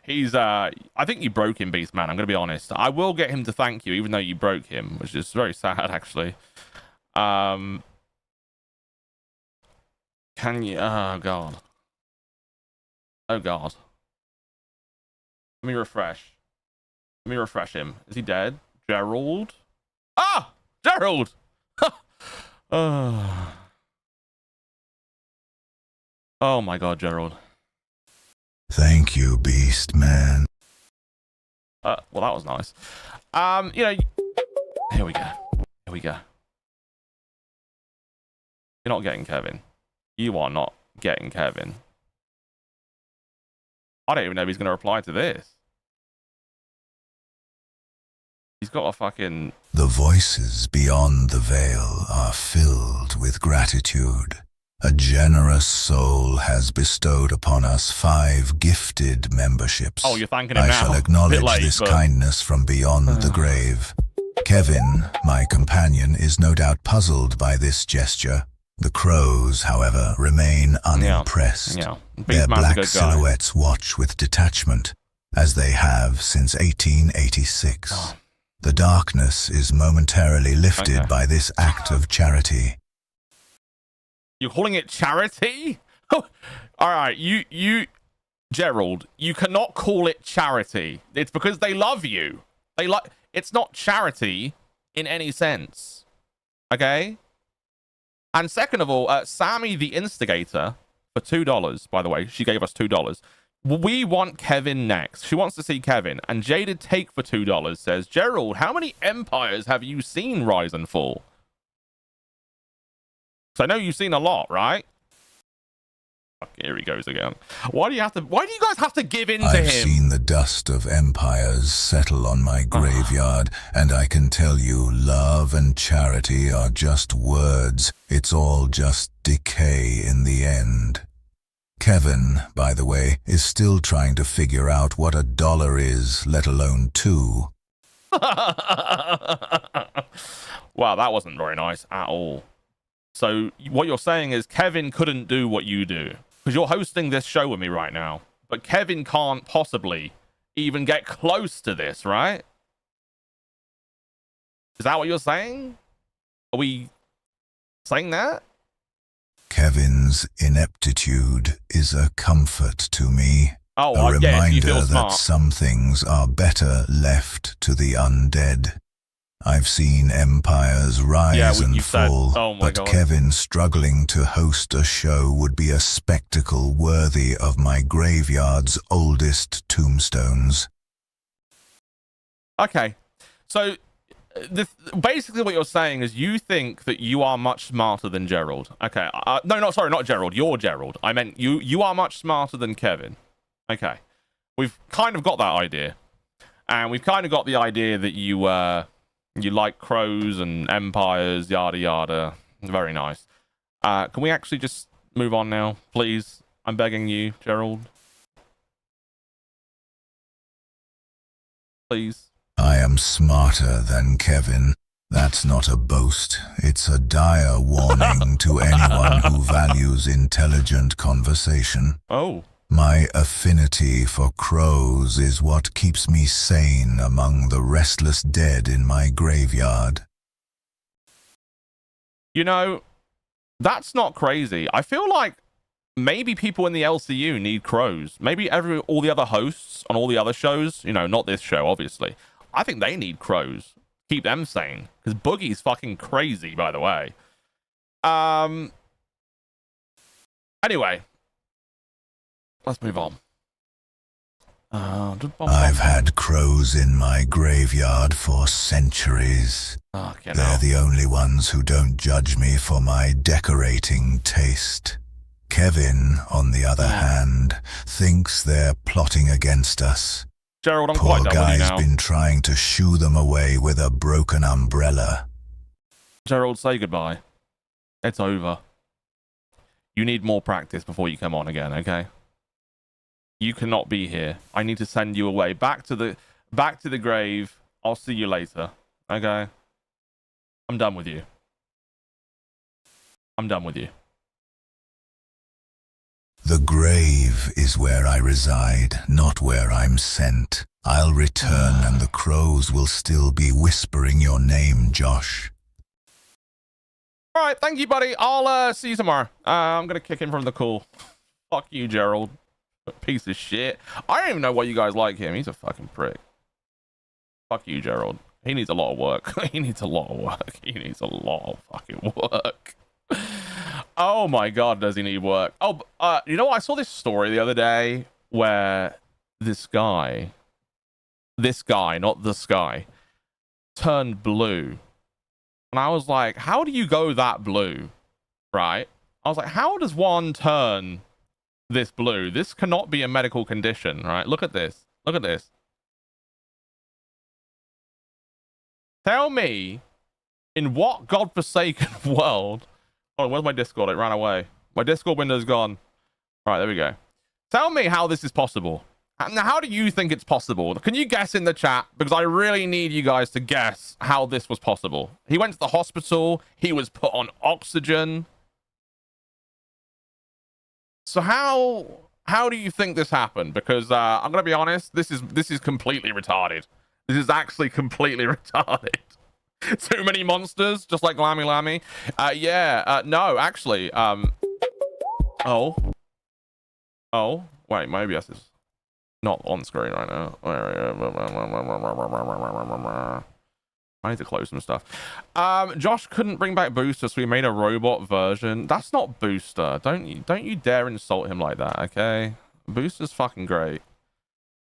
Speaker 1: He's, I think you broke him, Beast Man. I'm going to be honest. I will get him to thank you, even though you broke him, which is very sad, actually. Can you? Oh, God. Oh, God. Let me refresh. Let me refresh him. Is he dead? Gerald? Ah! Gerald! Oh my God, Gerald.
Speaker 2: Thank you, Beast Man.
Speaker 1: Well, that was nice. You know, here we go. Here we go. You're not getting Kevin. You are not getting Kevin. I don't even know if he's going to reply to this. He's got a fucking...
Speaker 2: The voices beyond the veil are filled with gratitude. A generous soul has bestowed upon us 5 gifted memberships.
Speaker 1: Oh, you're thanking him
Speaker 2: I
Speaker 1: now.
Speaker 2: shall acknowledge
Speaker 1: late,
Speaker 2: this
Speaker 1: but...
Speaker 2: kindness from beyond the grave. Kevin, my companion, is no doubt puzzled by this gesture. The crows, however, remain unimpressed.
Speaker 1: Yeah.
Speaker 2: Their black silhouettes watch with detachment, as they have since 1886. Oh. The darkness is momentarily lifted by this act of charity.
Speaker 1: You're calling it charity? All right, you, Gerald, you cannot call it charity. It's because they love you. It's not charity in any sense. Okay? And second of all, Sammy the Instigator, for $2, by the way, she gave us $2. We want Kevin next. She wants to see Kevin. And Jaded Take for $2 says, Gerald, how many empires have you seen rise and fall? So I know you've seen a lot, right? Here he goes again. Why do you guys have to give in to him?
Speaker 2: I've seen the dust of empires settle on my graveyard, and I can tell you love and charity are just words. It's all just decay in the end. Kevin, by the way, is still trying to figure out what $1 is, let alone 2.
Speaker 1: Wow, that wasn't very nice at all. So what you're saying is Kevin couldn't do what you do. Because you're hosting this show with me right now. But Kevin can't possibly even get close to this, right? Is that what you're saying? Are we saying that?
Speaker 2: Kevin's ineptitude is a comfort to me.
Speaker 1: Oh,
Speaker 2: a reminder that
Speaker 1: smart.
Speaker 2: Some things are better left to the undead. I've seen empires rise and fall, but God. Kevin struggling to host a show would be a spectacle worthy of my graveyard's oldest tombstones.
Speaker 1: Okay, so basically what you're saying is you think that you are much smarter than Gerald. Okay, no, sorry, not Gerald. You're Gerald. I meant you are much smarter than Kevin. Okay, we've kind of got that idea, and we've kind of got the idea that you like crows and empires, yada yada. Very nice. Can we actually just move on now, please? I'm begging you, Gerald. Please.
Speaker 2: I am smarter than Kevin. That's not a boast. It's a dire warning to anyone who values intelligent conversation.
Speaker 1: Oh.
Speaker 2: My affinity for crows is what keeps me sane among the restless dead in my graveyard.
Speaker 1: You know, that's not crazy. I feel like maybe people in the LCU need crows. Maybe all the other hosts on all the other shows, you know, not this show, obviously. I think they need crows. Keep them sane. Because Boogie's fucking crazy, by the way. Anyway. Let's move on.
Speaker 2: I've had crows in my graveyard for centuries. They're the only ones who don't judge me for my decorating taste. Kevin, on the other hand, thinks they're plotting against us.
Speaker 1: Gerald, I'm
Speaker 2: Poor
Speaker 1: quite done with you now.
Speaker 2: guy's been trying to shoo them away with a broken umbrella.
Speaker 1: Gerald, say goodbye. It's over. You need more practice before you come on again, okay? You cannot be here. I need to send you away. Back to the grave. I'll see you later. Okay? I'm done with you. I'm done with you.
Speaker 2: The grave is where I reside, not where I'm sent. I'll return and the crows will still be whispering your name, Josh.
Speaker 1: All right, thank you, buddy. I'll see you tomorrow. I'm gonna kick him from the call. Fuck you, Gerald. Piece of shit. I don't even know why you guys like him. He's a fucking prick. Fuck you, Gerald. He needs a lot of work. He needs a lot of work. He needs a lot of fucking work. Oh my god, does he need work? Oh, you know what? I saw this story the other day where this guy, not the sky, turned blue. And I was like, how do you go that blue? Right? I was like, how does one turn this blue? This cannot be a medical condition, right? Look at this. Look at this. Tell me, in what godforsaken world... Oh, where's my Discord? It ran away. My Discord window's gone. All right, there we go. Tell me how this is possible. Now, how do you think it's possible? Can you guess in the chat? Because I really need you guys to guess how this was possible. He went to the hospital. He was put on oxygen. So how do you think this happened? Because I'm gonna be honest, this is completely retarded. This is actually completely retarded. Too many monsters, just like Lammy Lammy. No, actually. Oh, wait, maybe this is not on screen right now. I need to close some stuff. Josh couldn't bring back Booster, so we made a robot version. That's not Booster. Don't you dare insult him like that, okay? Booster's fucking great.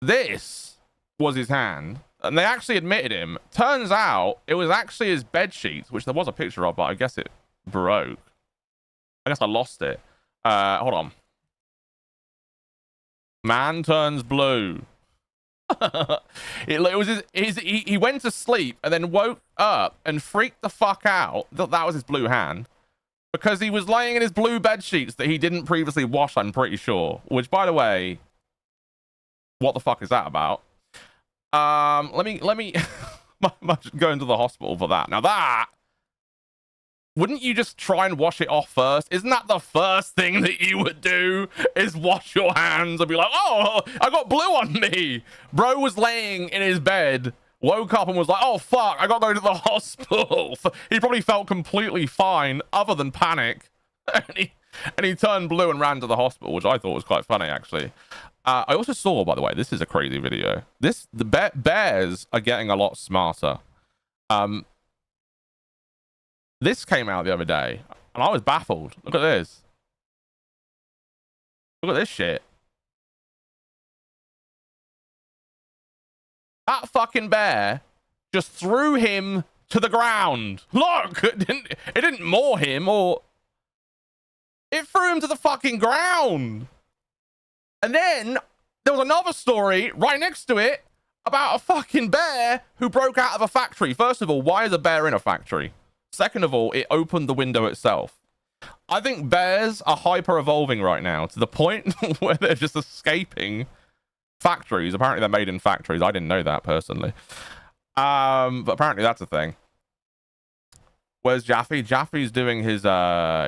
Speaker 1: This was his hand. And they actually admitted him. Turns out it was actually his bed sheets, which there was a picture of, but I guess it broke. I guess I lost it. Hold on. Man turns blue. It was he went to sleep and then woke up and freaked the fuck out that was his blue hand because he was laying in his blue bed sheets that he didn't previously wash, I'm pretty sure. Which, by the way, what the fuck is that about? Let me go into the hospital for that. Now that, wouldn't you just try and wash it off first? Isn't that the first thing that you would do, is wash your hands and be like, oh, I got blue on me. Bro was laying in his bed, woke up and was like, oh fuck, I got to go to the hospital. He probably felt completely fine other than panic. And he turned blue and ran to the hospital, which I thought was quite funny, actually. I also saw, by the way, this is a crazy video. The bears are getting a lot smarter. This came out the other day, and I was baffled. Look at this. Look at this shit. That fucking bear just threw him to the ground. Look, it didn't maul him, or it threw him to the fucking ground. And then there was another story right next to it about a fucking bear who broke out of a factory. First of all, why is a bear in a factory? Second of all, it opened the window itself. I think bears are hyper evolving right now to the point where they're just escaping factories. Apparently they're made in factories. I didn't know that personally. But apparently that's a thing. Where's Jaffe? Jaffe's doing his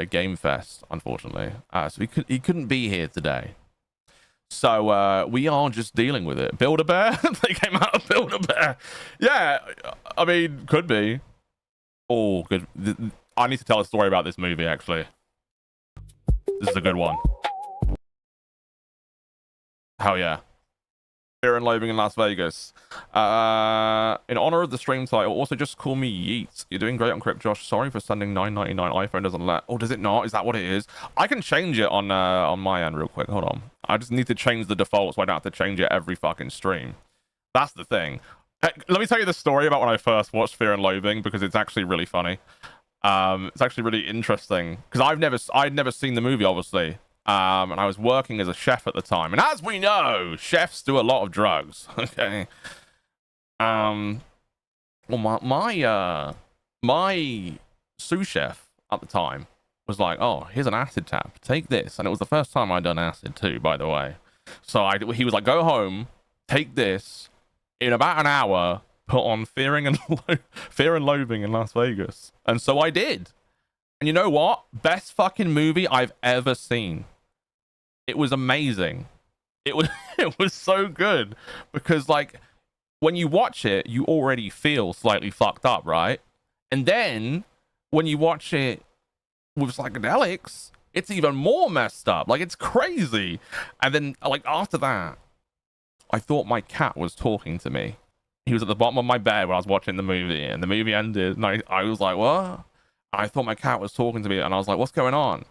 Speaker 1: game fest, unfortunately. So he couldn't be here today. So we are just dealing with it. Build-A-Bear? They came out of Build-A-Bear. Yeah, I mean, could be. Oh, good. I need to tell a story about this movie, actually. This is a good one. Hell yeah. Fear and Loathing in Las Vegas. In honor of the stream title, also just call me Yeats. You're doing great on Crypt, Josh. Sorry for sending $9.99. iPhone doesn't let. Oh, does it not? Is that what it is? I can change it on my end real quick. Hold on. I just need to change the default so I don't have to change it every fucking stream. That's the thing. Let me tell you the story about when I first watched Fear and Loathing, because it's actually really funny. It's actually really interesting because I'd never seen the movie, obviously. And I was working as a chef at the time, and as we know, chefs do a lot of drugs. Okay. Well, my sous chef at the time, was like, oh, here's an acid tap, take this. And it was the first time I'd done acid too, by the way. So he was like, go home, take this, in about an hour, put on Fear and Loathing in Las Vegas. And so I did. And you know what? Best fucking movie I've ever seen. It was amazing. It was so good, because like when you watch it, you already feel slightly fucked up, right? And then when you watch it with psychedelics, it's even more messed up. Like, it's crazy. And then like after that, I thought my cat was talking to me. He was at the bottom of my bed when I was watching the movie, and the movie ended, and I was like, what? I thought my cat was talking to me, and I was like, what's going on?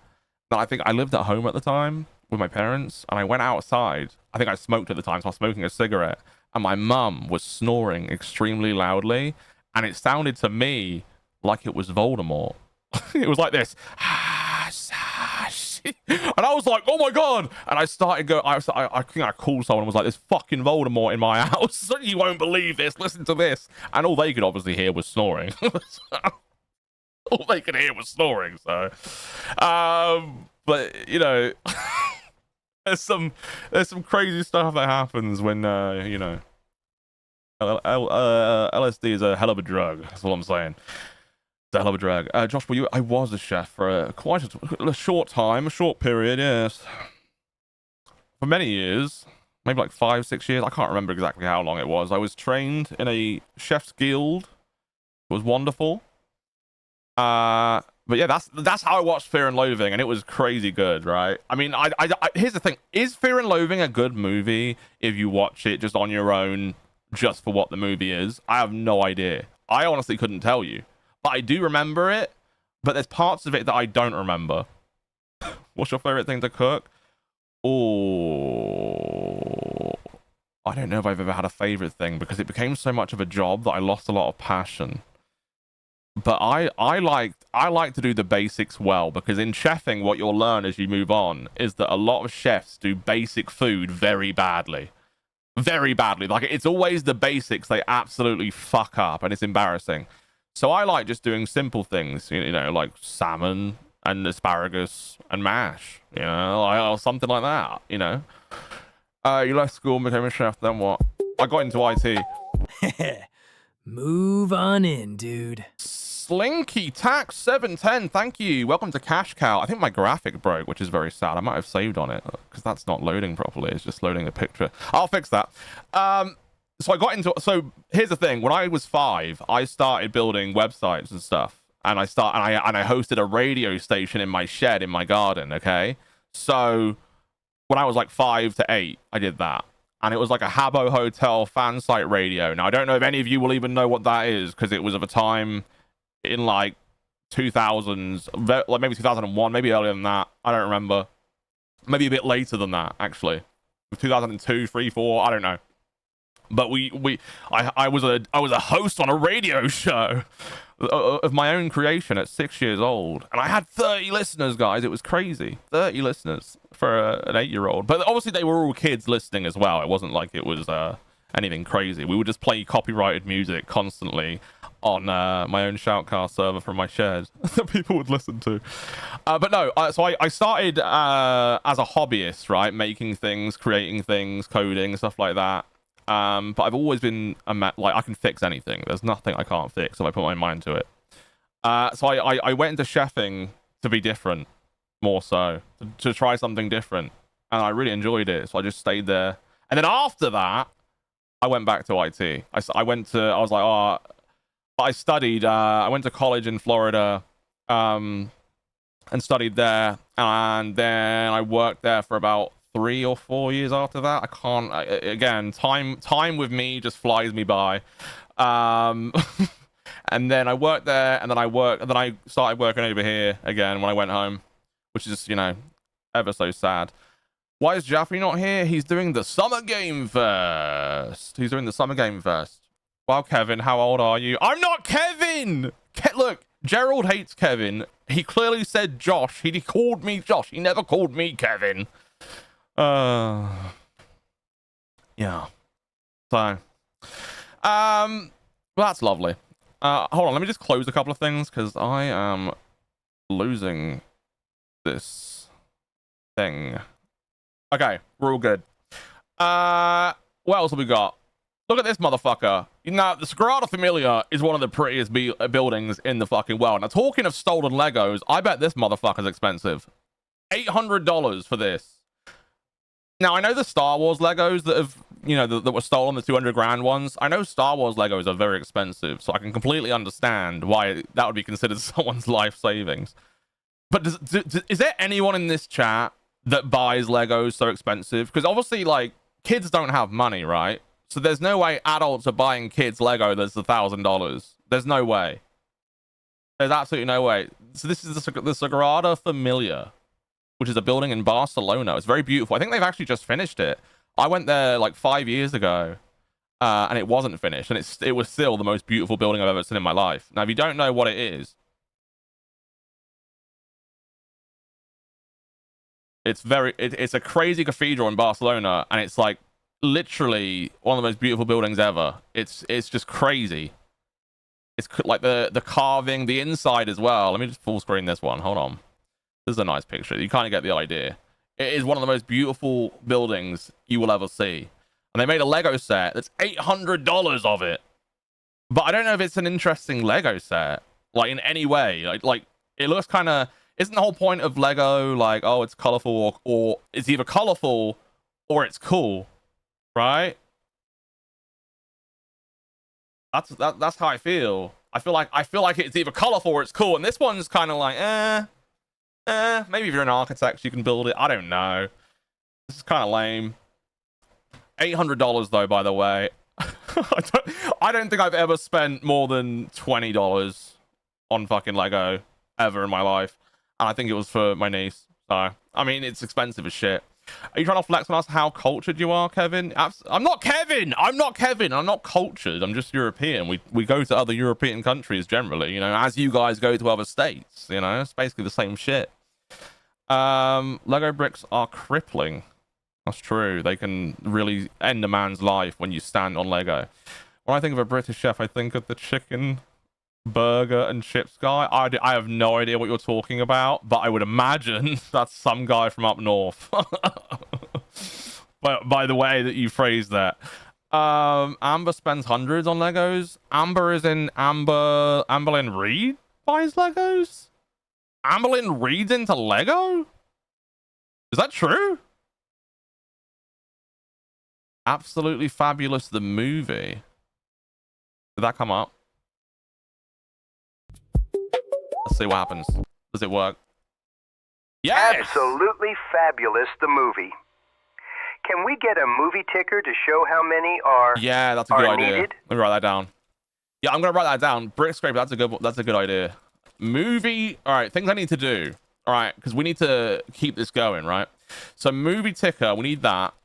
Speaker 1: And I think I lived at home at the time with my parents, and I went outside. I think I smoked at the time, so I was smoking a cigarette, and my mum was snoring extremely loudly, and it sounded to me like it was Voldemort. It was like this. And I was like, oh my god. And I started going, I think I called someone and was like, there's fucking Voldemort in my house. You won't believe this, listen to this. And all they could obviously hear was snoring. All they could hear was snoring. So but you know, there's some crazy stuff that happens when you know, LSD is a hell of a drug. That's all I'm saying. It's a hell of a drag. Josh, I was a chef for quite a short time, a short period, yes. For many years, maybe like 5-6 years. I can't remember exactly how long it was. I was trained in a chef's guild. It was wonderful. But yeah, that's how I watched Fear and Loathing, and it was crazy good, right? I mean, I here's the thing: is Fear and Loathing a good movie if you watch it just on your own, just for what the movie is? I have no idea. I honestly couldn't tell you. But I do remember it, but there's parts of it that I don't remember. What's your favorite thing to cook? Oh, I don't know if I've ever had a favorite thing, because it became so much of a job that I lost a lot of passion. But I like to do the basics well, because in chefing, what you'll learn as you move on is that a lot of chefs do basic food very badly. Very badly. Like, it's always the basics they absolutely fuck up, and it's embarrassing. So I like just doing simple things, you know, like salmon and asparagus and mash, you know, or something like that, you know. You left school and became a chef, then what? I got into IT.
Speaker 4: Move on in, dude.
Speaker 1: Slinky Tax 710, thank you. Welcome to Cash Cow. I think my graphic broke, which is very sad. I might have saved on it, because that's not loading properly. It's just loading the picture. I'll fix that. So I got into, so here's the thing: when I was 5, I started building websites and stuff, and I hosted a radio station in my shed in my garden. Okay, so when I was like 5 to 8, I did that, and it was like a Habbo Hotel fan site radio. Now I don't know if any of you will even know what that is, because it was of a time in like 2000s, like maybe 2001, maybe earlier than that. I don't remember. Maybe a bit later than that, actually. 2002, 3, 4. I don't know. But I was a host on a radio show of my own creation at 6 years old, and I had 30 listeners, guys. It was crazy. 30 listeners for an 8-year-old. But obviously they were all kids listening as well. It wasn't like it was anything crazy. We would just play copyrighted music constantly on my own Shoutcast server from my shed that people would listen to. But no, so I started as a hobbyist, right? Making things, creating things, coding, stuff like that. But I've always been like, I can fix anything. There's nothing I can't fix if I put my mind to it. So I went into chefing to be different, more so, to try something different, and I really enjoyed it. So I just stayed there, and then after that, I went back to IT. I went to college in Florida, and studied there, and then I worked there for about 3 or 4 years after that. Again, time with me just flies me by. And then I worked there, and then I started working over here again when I went home, which is, you know, ever so sad. Why is Jaffe not here? He's doing the Summer Game Fest. Well, Kevin, how old are you? I'm not Kevin! Look, Gerald hates Kevin. He clearly said Josh. He called me Josh. He never called me Kevin. Yeah. So, well, that's lovely. Hold on, let me just close a couple of things, because I am losing this thing. Okay, we're all good. What else have we got? Look at this motherfucker. You know, the Sagrada Familia is one of the prettiest buildings in the fucking world. Now, talking of stolen Legos, I bet this motherfucker's expensive. $800 for this. Now, I know the Star Wars Legos that have, you know, that were stolen, the 200 grand ones. I know Star Wars Legos are very expensive, so I can completely understand why that would be considered someone's life savings. But is there anyone in this chat that buys Legos so expensive? Because obviously, like, kids don't have money, right? So there's no way adults are buying kids Lego that's $1,000. There's no way. There's absolutely no way. So this is the Sagrada Familia, which is a building in Barcelona. It's very beautiful. I think they've actually just finished it. I went there like 5 years ago, and it wasn't finished, and it was still the most beautiful building I've ever seen in my life. Now, if you don't know what it is, it's a crazy cathedral in Barcelona, and it's like literally one of the most beautiful buildings ever. It's just crazy. It's like the carving, the inside as well. Let me just full screen this one. Hold on. This is a nice picture. You kind of get the idea. It is one of the most beautiful buildings you will ever see. And they made a Lego set that's $800 of it. But I don't know if it's an interesting Lego set, like in any way. Like it looks kind of. Isn't the whole point of Lego like, oh, it's colorful, or it's either colorful or it's cool, right? That's how I feel. I feel like it's either colorful or it's cool, and this one's kind of like, maybe if you're an architect, you can build it. I don't know. This is kind of lame. $800 though, by the way. I don't think I've ever spent more than $20 on fucking Lego ever in my life. And I think it was for my niece. So, I mean, it's expensive as shit. Are you trying to flex on us how cultured you are, Kevin? I'm not Kevin. I'm not cultured. I'm just European. We go to other European countries generally, you know, as you guys go to other states. You know, it's basically the same shit. Lego bricks are crippling. That's true. They can really end a man's life when you stand on Lego. When I think of a British chef, I think of the chicken burger and chips guy. I have no idea what you're talking about, but I would imagine that's some guy from up north. But by the way that you phrased that. Amber spends hundreds on Legos. Amber is in Amberlyn Reed buys Legos? Amberlyn Reed's into Lego? Is that true? Absolutely Fabulous the movie. Did that come up? Let's see what happens. Does it work? Yes!
Speaker 3: Absolutely Fabulous the movie. Can we get a movie ticker to show how many are
Speaker 1: Yeah, that's a good idea.
Speaker 3: Needed?
Speaker 1: Let me write that down. Yeah, I'm gonna write that down. Brick Scraper, that's a good idea. Movie. All right, things I need to do. All right, because we need to keep this going, right? So movie ticker, we need that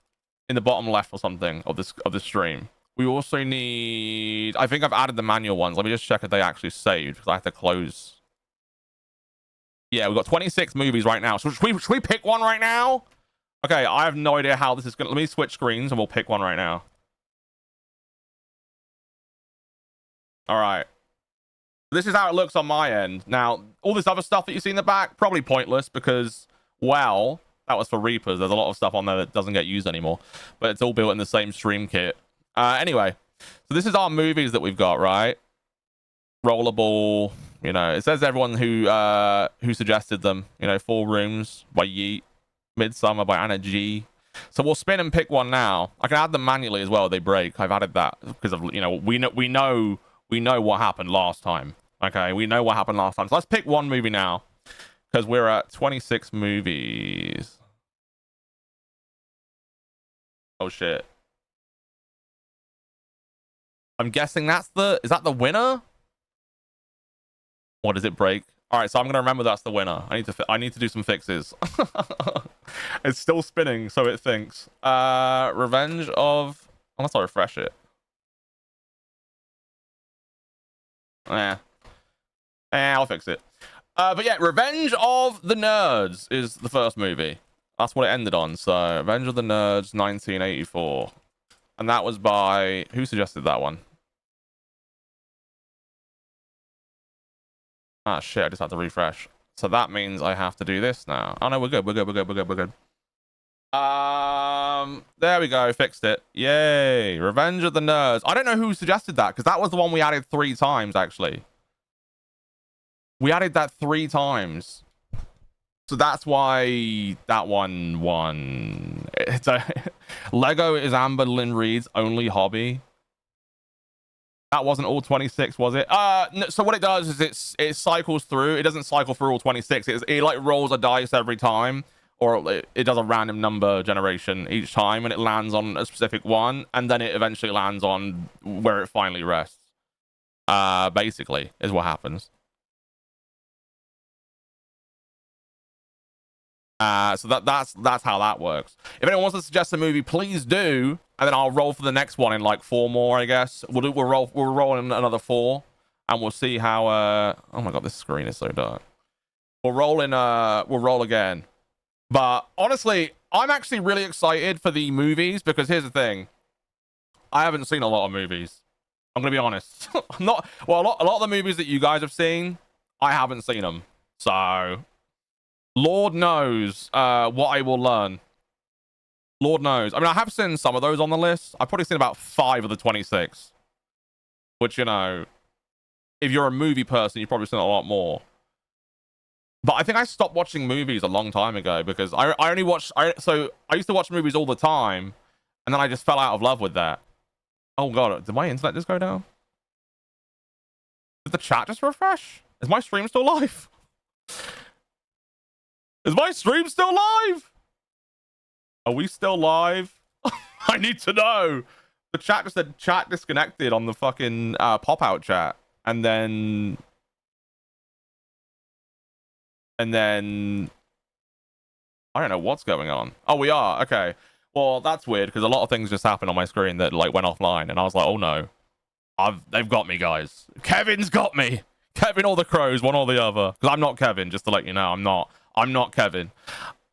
Speaker 1: in the bottom left or something of this stream. We also need. I think I've added the manual ones. Let me just check if they actually saved because I have to close. Yeah, we've got 26 movies right now. So should we pick one right now? Okay, I have no idea how this is gonna. Let me switch screens and we'll pick one right now. All right. This is how it looks on my end. Now, all this other stuff that you see in the back, probably pointless because, well, that was for Reapers. There's a lot of stuff on there that doesn't get used anymore, but it's all built in the same stream kit. Anyway, so this is our movies that we've got, right? Rollerball, you know, it says everyone who suggested them, you know, 4 Rooms by Yeet, Midsummer by Anna G. So we'll spin and pick one now. I can add them manually as well. They break. I've added that because of, you know, we know what happened last time. Okay, we know what happened last time. So let's pick one movie now because we're at 26 movies. Oh shit. I'm guessing is that the winner? Or does it break? All right, so I'm gonna remember that's the winner. I need to do some fixes. It's still spinning, so it thinks. Revenge of. Unless I refresh it. I'll fix it. But yeah, Revenge of the Nerds is the first movie. That's what it ended on. So Revenge of the Nerds, 1984, and that was by who suggested that one? Ah shit! I just had to refresh. So that means I have to do this now. Oh no, we're good. We're good. We're good. We're good. We're good. There we go. Fixed it. Yay. Revenge of the Nerds. I don't know who suggested that because that was the one we added 3 times actually. We added that 3 times. So that's why that one won. It's a Lego is Amber Lynn Reed's only hobby. That wasn't all 26, was it? No, so what it does is it cycles through. It doesn't cycle through all 26. It like rolls a dice every time, or it does a random number generation each time, and it lands on a specific one, and then it eventually lands on where it finally rests. Basically, is what happens. So that's how that works. If anyone wants to suggest a movie, please do, and then I'll roll for the next one in like 4 more, I guess. We'll roll in another 4, and we'll see how. Oh my god, this screen is so dark. We'll roll again. But honestly, I'm actually really excited for the movies because here's the thing: I haven't seen a lot of movies. I'm gonna be honest. A lot of the movies that you guys have seen, I haven't seen them. So. Lord knows what I will learn. Lord knows. I mean, I have seen some of those on the list. I've probably seen about 5 of the 26. Which, you know, if you're a movie person, you've probably seen a lot more. But I think I stopped watching movies a long time ago because I only watched... So I used to watch movies all the time, and then I just fell out of love with that. Oh, God. Did my internet just go down? Did the chat just refresh? Is my stream still live? Is my stream still live? Are we still live? I need to know. The chat just said chat disconnected on the fucking pop-out chat. And then I don't know what's going on. Oh, we are. Okay. Well, that's weird because a lot of things just happened on my screen that like went offline. And I was like, oh no. They've got me, guys. Kevin's got me. Kevin or the Crows, one or the other. Because I'm not Kevin, just to let you know. I'm not Kevin.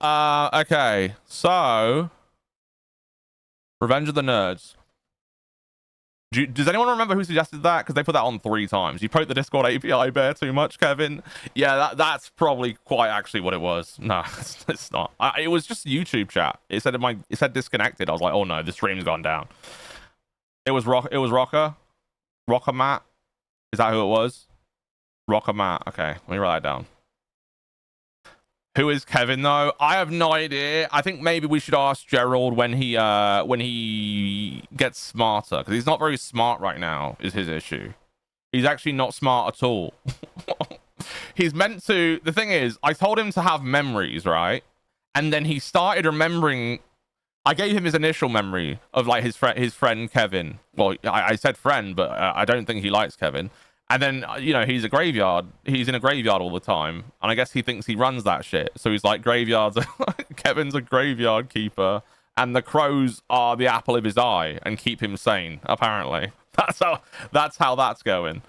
Speaker 1: Okay, so Revenge of the Nerds. Does anyone remember who suggested that? Because they put that on 3 times. You poked the Discord API bear too much, Kevin. Yeah, that's probably quite actually what it was. No, it's not. It was just YouTube chat. It said disconnected. I was like, oh no, the stream's gone down. It was Rocker Matt. Is that who it was? Rocker Matt. Okay, let me write that down. Who is Kevin though? I have no idea. I think maybe we should ask Gerald when he gets smarter, because he's not very smart right now is his issue. He's actually not smart at all. He's meant to. The thing is, I told him to have memories, right? And then he started remembering. I gave him his initial memory of like his friend Kevin. Well, I said friend, but I don't think he likes Kevin. And then, you know, he's in a graveyard all the time. And I guess he thinks he runs that shit. So he's like, Kevin's a graveyard keeper. And the crows are the apple of his eye and keep him sane, apparently. That's how that's going.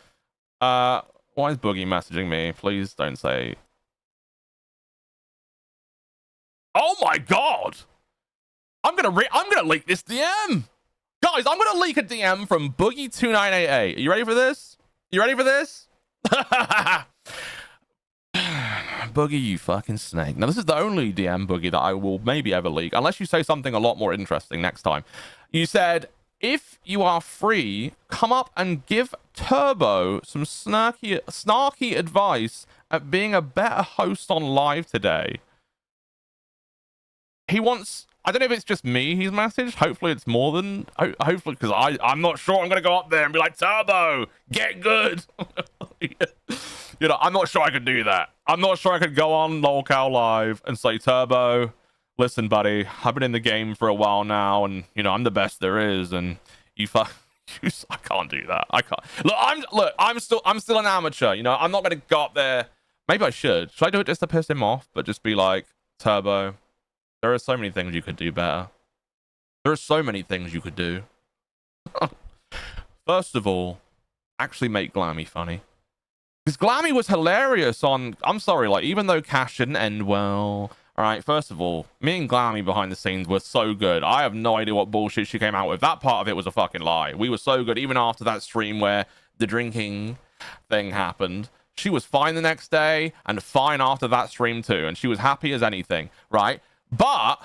Speaker 1: Why is Boogie messaging me? Please don't say. Oh my God. I'm gonna leak this DM. Guys, I'm gonna leak a DM from Boogie2988. Are you ready for this? You ready for this? Boogie, you fucking snake. Now, this is the only DM, Boogie, that I will maybe ever leak, unless you say something a lot more interesting next time. You said, if you are free, come up and give Turbo some snarky advice at being a better host on live today. He wants... I don't know if it's just me he's messaged. Hopefully it's more than... Hopefully, because I'm not sure I'm going to go up there and be like, Turbo, get good. You know, I'm not sure I could do that. I'm not sure I could go on Lolcow Live and say, Turbo, listen, buddy, I've been in the game for a while now, and, you know, I'm the best there is, and I can't do that. I can't. I'm still an amateur, you know. I'm not going to go up there. Maybe I should. Should I do it just to piss him off, but just be like, Turbo, there are so many things you could do better. There are so many things you could do. First of all, actually make Glammy funny. Because Glammy was hilarious on... I'm sorry, like, even though Cash didn't end well... Alright, first of all, me and Glammy behind the scenes were so good. I have no idea what bullshit she came out with. That part of it was a fucking lie. We were so good, even after that stream where the drinking thing happened. She was fine the next day and fine after that stream too. And she was happy as anything, right? But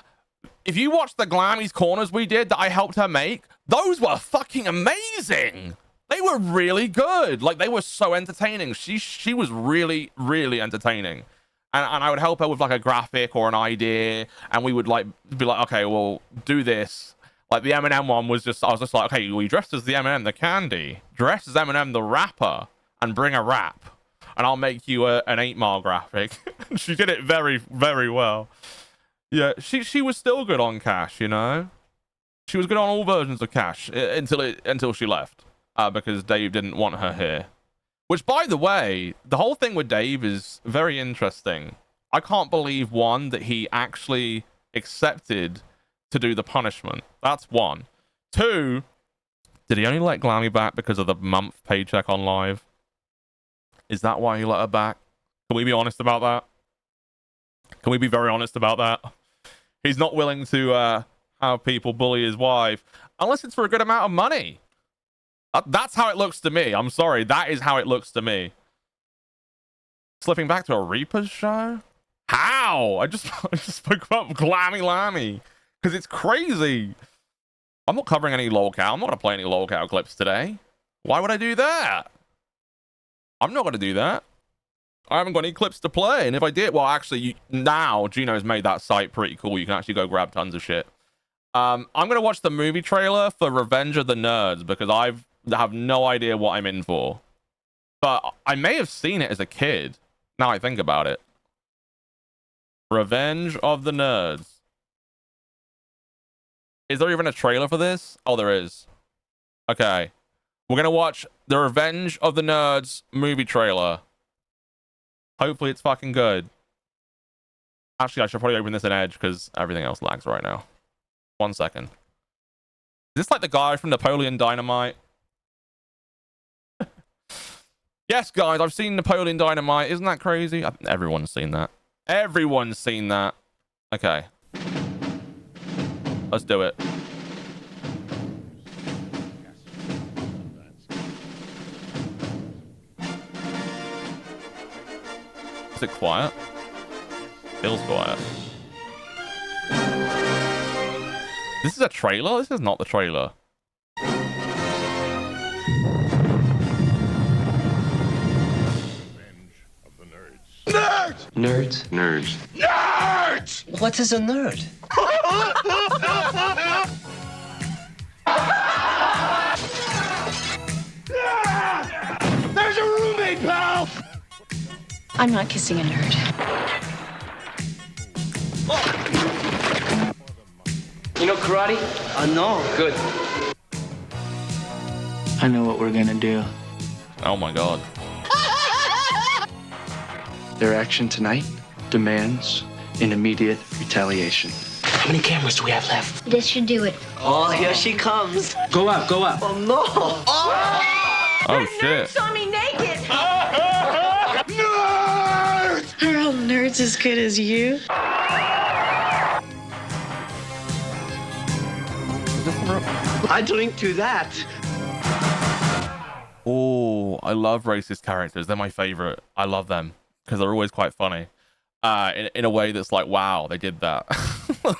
Speaker 1: if you watch the Glammy's corners we did that I helped her make, those were fucking amazing. They were really good. Like, they were so entertaining. She was really, really entertaining. And I would help her with like a graphic or an idea, and we would like be like, okay, well, do this. Like the Eminem one was just, I was just like, okay, well, you dressed as the Eminem the candy, dress as Eminem the rapper, and bring a rap, and I'll make you an 8 Mile graphic. She did it very, very well. Yeah, she was still good on Cash, you know. She was good on all versions of Cash until she left, because Dave didn't want her here. Which, by the way, the whole thing with Dave is very interesting. I can't believe, one, that he actually accepted to do the punishment. That's one. Two, did he only let Glammy back because of the month paycheck on live? Is that why he let her back? Can we be honest about that? Can we be very honest about that? He's not willing to have people bully his wife unless it's for a good amount of money. That's how it looks to me. I'm sorry. That is how it looks to me. Slipping back to a Reaper's show? How? I just spoke about Glammy Lammy. Because it's crazy. I'm not covering any lolcow. I'm not going to play any lolcow clips today. Why would I do that? I'm not going to do that. I haven't got any clips to play. And if I did, well, actually, now Gino's made that site pretty cool. You can actually go grab tons of shit. I'm going to watch the movie trailer for Revenge of the Nerds because I have no idea what I'm in for. But I may have seen it as a kid. Now I think about it. Revenge of the Nerds. Is there even a trailer for this? Oh, there is. Okay. We're going to watch the Revenge of the Nerds movie trailer. Hopefully it's fucking good. Actually, I should probably open this in Edge because everything else lags right now. 1 second. Is this like the guy from Napoleon Dynamite? Yes, guys, I've seen Napoleon Dynamite. Isn't that crazy? Everyone's seen that. Everyone's seen that. Okay. Let's do it. Is it quiet? Feels quiet. This is a trailer? This is not the trailer.
Speaker 5: Nerds!
Speaker 6: Nerds?
Speaker 5: Nerds.
Speaker 6: Nerds! What is a nerd?
Speaker 5: There's a roommate, pal!
Speaker 7: I'm not kissing a nerd.
Speaker 6: You know karate? No. Good.
Speaker 4: I know what we're gonna do.
Speaker 1: Oh my god.
Speaker 8: Their action tonight demands an immediate retaliation.
Speaker 6: How many cameras do we have left?
Speaker 7: This should do it.
Speaker 6: Oh, here she comes.
Speaker 8: Go up, go up.
Speaker 6: Oh, no.
Speaker 1: Oh, shit.
Speaker 7: Saw me naked.
Speaker 5: Nerds!
Speaker 7: Are all nerds as good as you?
Speaker 6: I drink to that.
Speaker 1: Oh, I love racist characters. They're my favorite. I love them because they're always quite funny. In a way that's like, wow, they did that.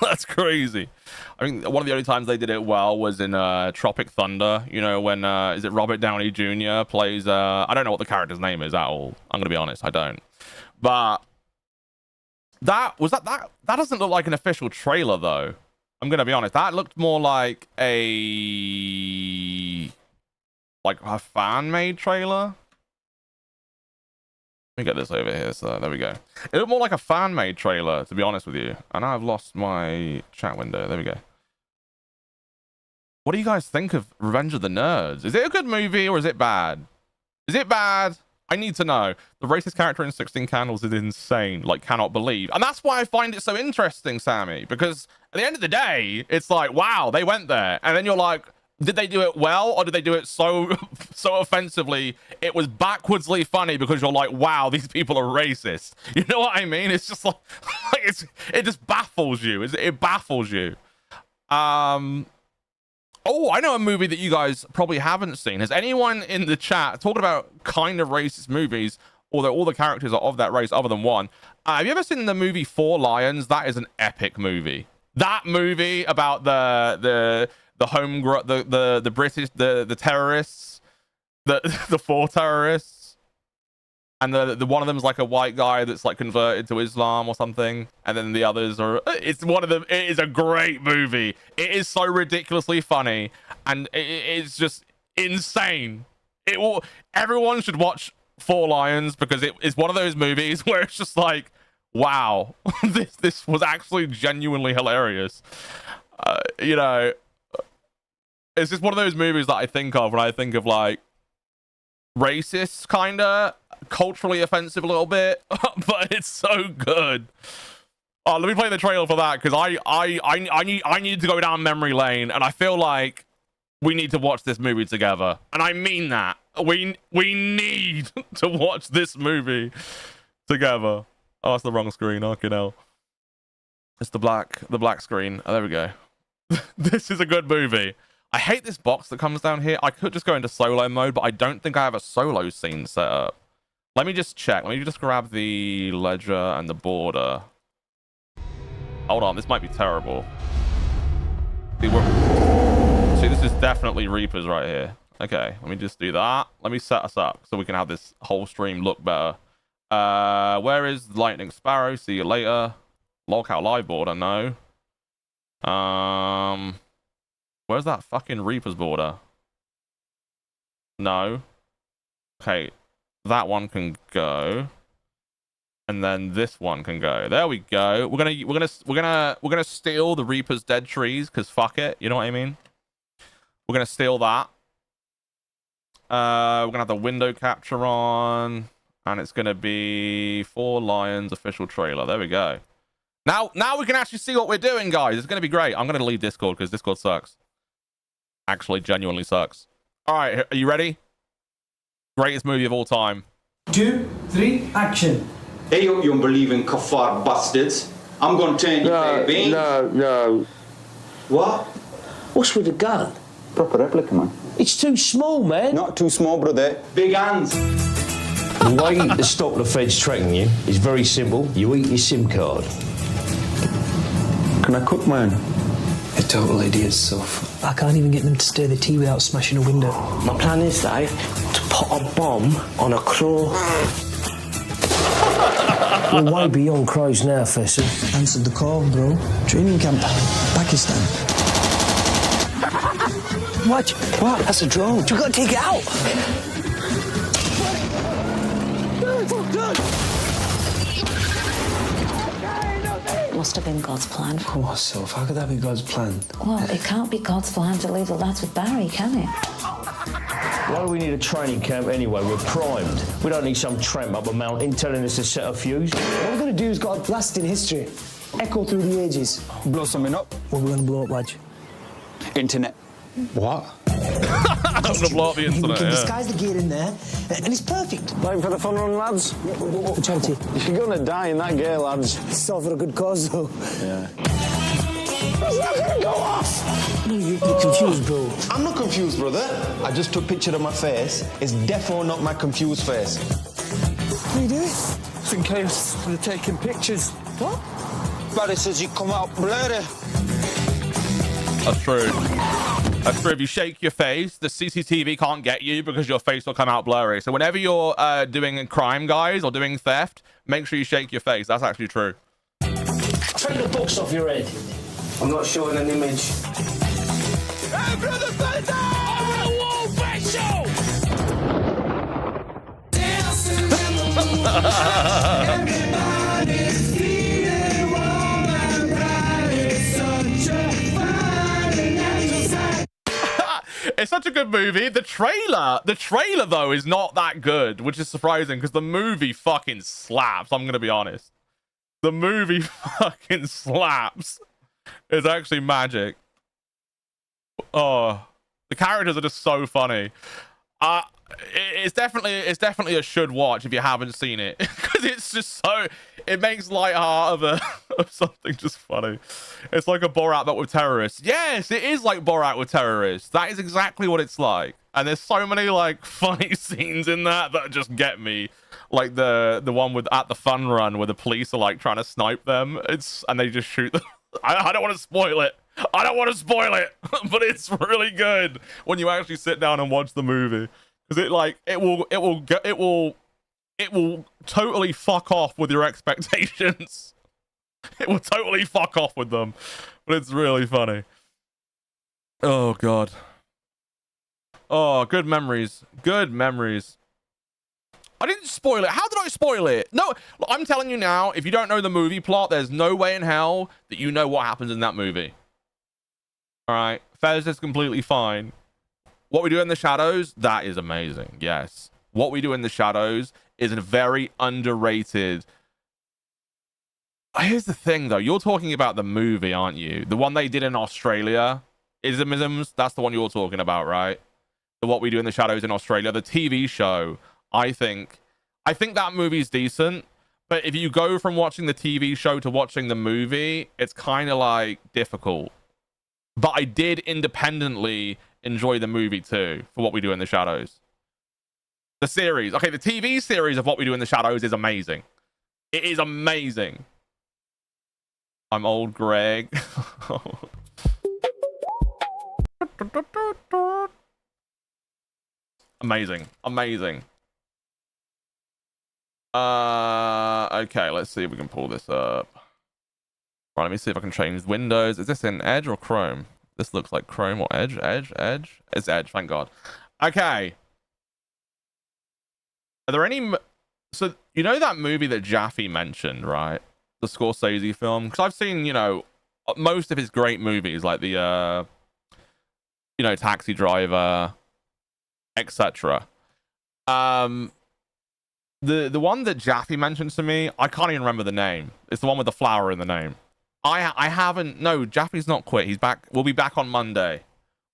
Speaker 1: That's crazy. I mean, one of the only times they did it well was in Tropic Thunder. You know, when is it Robert Downey Jr. plays? I don't know what the character's name is at all. I'm gonna be honest, I don't. But that doesn't look like an official trailer though. I'm gonna be honest. That looked more like a fan-made trailer. Let me get this over here. So there we go. It looked more like a fan-made trailer, to be honest with you. And I've lost my chat window. There we go. What do you guys think of Revenge of the Nerds? Is it a good movie or is it bad? Is it bad? I need to know. The racist character in 16 Candles is insane. Like, cannot believe. And that's why I find it so interesting, Sammy. Because at the end of the day, it's like, wow, they went there. And then you're like, did they do it well, or did they do it so offensively it was backwardsly funny because you're like, wow, these people are racist? You know what I mean? It's just like it just baffles you. It baffles you. Oh, I know a movie that you guys probably haven't seen. Has anyone in the chat, talking about kind of racist movies, although all the characters are of that race other than one. Have you ever seen the movie Four Lions? That is an epic movie. That movie about the British, the terrorists, the four terrorists, and the one of them is like a white guy that's like converted to Islam or something, and then the others are. It's one of them. It is a great movie. It is so ridiculously funny, and it's just insane. Everyone should watch Four Lions because it is one of those movies where it's just like, wow, this was actually genuinely hilarious. You know, it's just one of those movies that I think of when I think of like racist, kind of culturally offensive a little bit, but it's so good. Oh, let me play the trailer for that because I need to go down memory lane, and I feel like we need to watch this movie together, and I mean that. We need to watch this movie together. Oh, that's the wrong screen. Okay, no, it's the black screen. Oh, there we go. This is a good movie. I hate this box that comes down here. I could just go into solo mode, but I don't think I have a solo scene set up. Let me just check. Let me just grab the ledger and the border. Hold on, this might be terrible. See, this is definitely Reapers right here. Okay, let me just do that. Let me set us up so we can have this whole stream look better. Where is Lightning Sparrow? See you later. Lockout live border, no. Where's that fucking Reapers border? No. Okay, that one can go, and then this one can go. There we go. We're gonna steal the Reapers dead trees because fuck it. You know what I mean? We're gonna steal that. We're gonna have the window capture on, and it's gonna be Four Lions official trailer. There we go. Now we can actually see what we're doing, guys. It's gonna be great. I'm gonna leave Discord because Discord sucks. Actually, genuinely sucks. All right, are you ready? Greatest movie of all time. 2, 3, action.
Speaker 9: Hey, you unbelieving kafar bastards. I'm gonna turn you, baby.
Speaker 10: No.
Speaker 9: What?
Speaker 10: What's with the gun?
Speaker 9: Proper replica, man.
Speaker 10: It's too small, man.
Speaker 9: Not too small, brother. Big hands.
Speaker 10: The way to stop the feds tracking you is very simple. You eat your SIM card.
Speaker 9: Can I cook, man?
Speaker 11: A total idiot stuff. I can't even get them to stir the tea without smashing a window.
Speaker 10: My plan is, though, to put a bomb on a crow. We're way beyond crows now, Fessy.
Speaker 11: Answered the call, bro. Training camp, Pakistan.
Speaker 10: What? That's a drone. You gotta take it out.
Speaker 12: Must have been God's plan.
Speaker 11: Oh, Soph, how could that be God's plan?
Speaker 12: Well, it can't be God's plan to leave the lads with Barry, can it?
Speaker 10: Why do we need a training camp anyway? We're primed. We don't need some tramp up a mountain telling us to set a fuse.
Speaker 11: What we're going to do is got a blast in history. Echo through the ages.
Speaker 9: Blow something up.
Speaker 11: What are we going to blow up, lad?
Speaker 9: Internet. What?
Speaker 1: I'm gonna blow up the internet.
Speaker 11: We can disguise the gear in there, and it's perfect.
Speaker 10: Waiting for the fun run, lads?
Speaker 11: For charity.
Speaker 10: You're gonna die in that gear, lads.
Speaker 11: It's all for a good cause, though.
Speaker 10: Yeah.
Speaker 11: It's not gonna go off! No, you're confused, bro.
Speaker 13: I'm not confused, brother. I just took a picture of my face. It's definitely not my confused face.
Speaker 11: What are you doing?
Speaker 13: It's in case they're taking pictures.
Speaker 11: What?
Speaker 13: Barry says you come out blurry.
Speaker 1: That's true. That's true. If you shake your face, the CCTV can't get you because your face will come out blurry. So whenever you're doing a crime, guys, or doing theft, make sure you shake your face. That's actually true.
Speaker 10: Take the box off your head.
Speaker 13: I'm not showing an image.
Speaker 5: Hey, brother, Bender! Everybody's feeling warm and bright. It's such a fine natural sight.
Speaker 1: It's such a good movie. The trailer though is not that good, which is surprising because the movie fucking slaps. I'm gonna be honest. The movie fucking slaps. It's actually magic. Oh, the characters are just so funny. It's definitely a should watch if you haven't seen it because it's just so, it makes light heart of something just funny. It's like a Borat but with terrorists. Yes, it is like Borat with terrorists. That is exactly what it's like. And there's so many like funny scenes in that just get me. like the one with at the fun run where the police are like trying to snipe them. And they just shoot them. I don't want to spoil it. I don't want to spoil it, but it's really good when you actually sit down and watch the movie, because it will totally fuck off with your expectations. It will totally fuck off with them, but it's really funny. Oh god. Oh, good memories. Good memories. I didn't spoil it. How did I spoil it? No, I'm telling you now, if you don't know the movie plot, there's no way in hell that you know what happens in that movie. All right. Fez is completely fine. What we do in the shadows, that is amazing. Yes. What we do in the shadows is a very underrated. Here's the thing, though. You're talking about the movie, aren't you? The one they did in Australia. Isms. That's the one you're talking about, right? The What We Do in the Shadows in Australia. The TV show. I think that movie's decent, but if you go from watching the TV show to watching the movie, it's kind of like difficult. But I did independently enjoy the movie too, for What We Do in the Shadows. The series. Okay, the TV series of What We Do in the Shadows is amazing. It is amazing. I'm old Greg. Amazing. Amazing. Okay, let's see if we can pull this up. Right, let me see if I can change windows. Is this in Edge or Chrome? This looks like Chrome or Edge. Edge. It's Edge, thank God. Okay. Are there any... So, you know that movie that Jaffe mentioned, right? The Scorsese film? Because I've seen, you know, most of his great movies, like the, you know, Taxi Driver, etc. The one that Jaffe mentioned to me, I can't even remember the name. It's the one with the flower in the name. I haven't. No, Jaffe's not quit. He's back. We'll be back on Monday.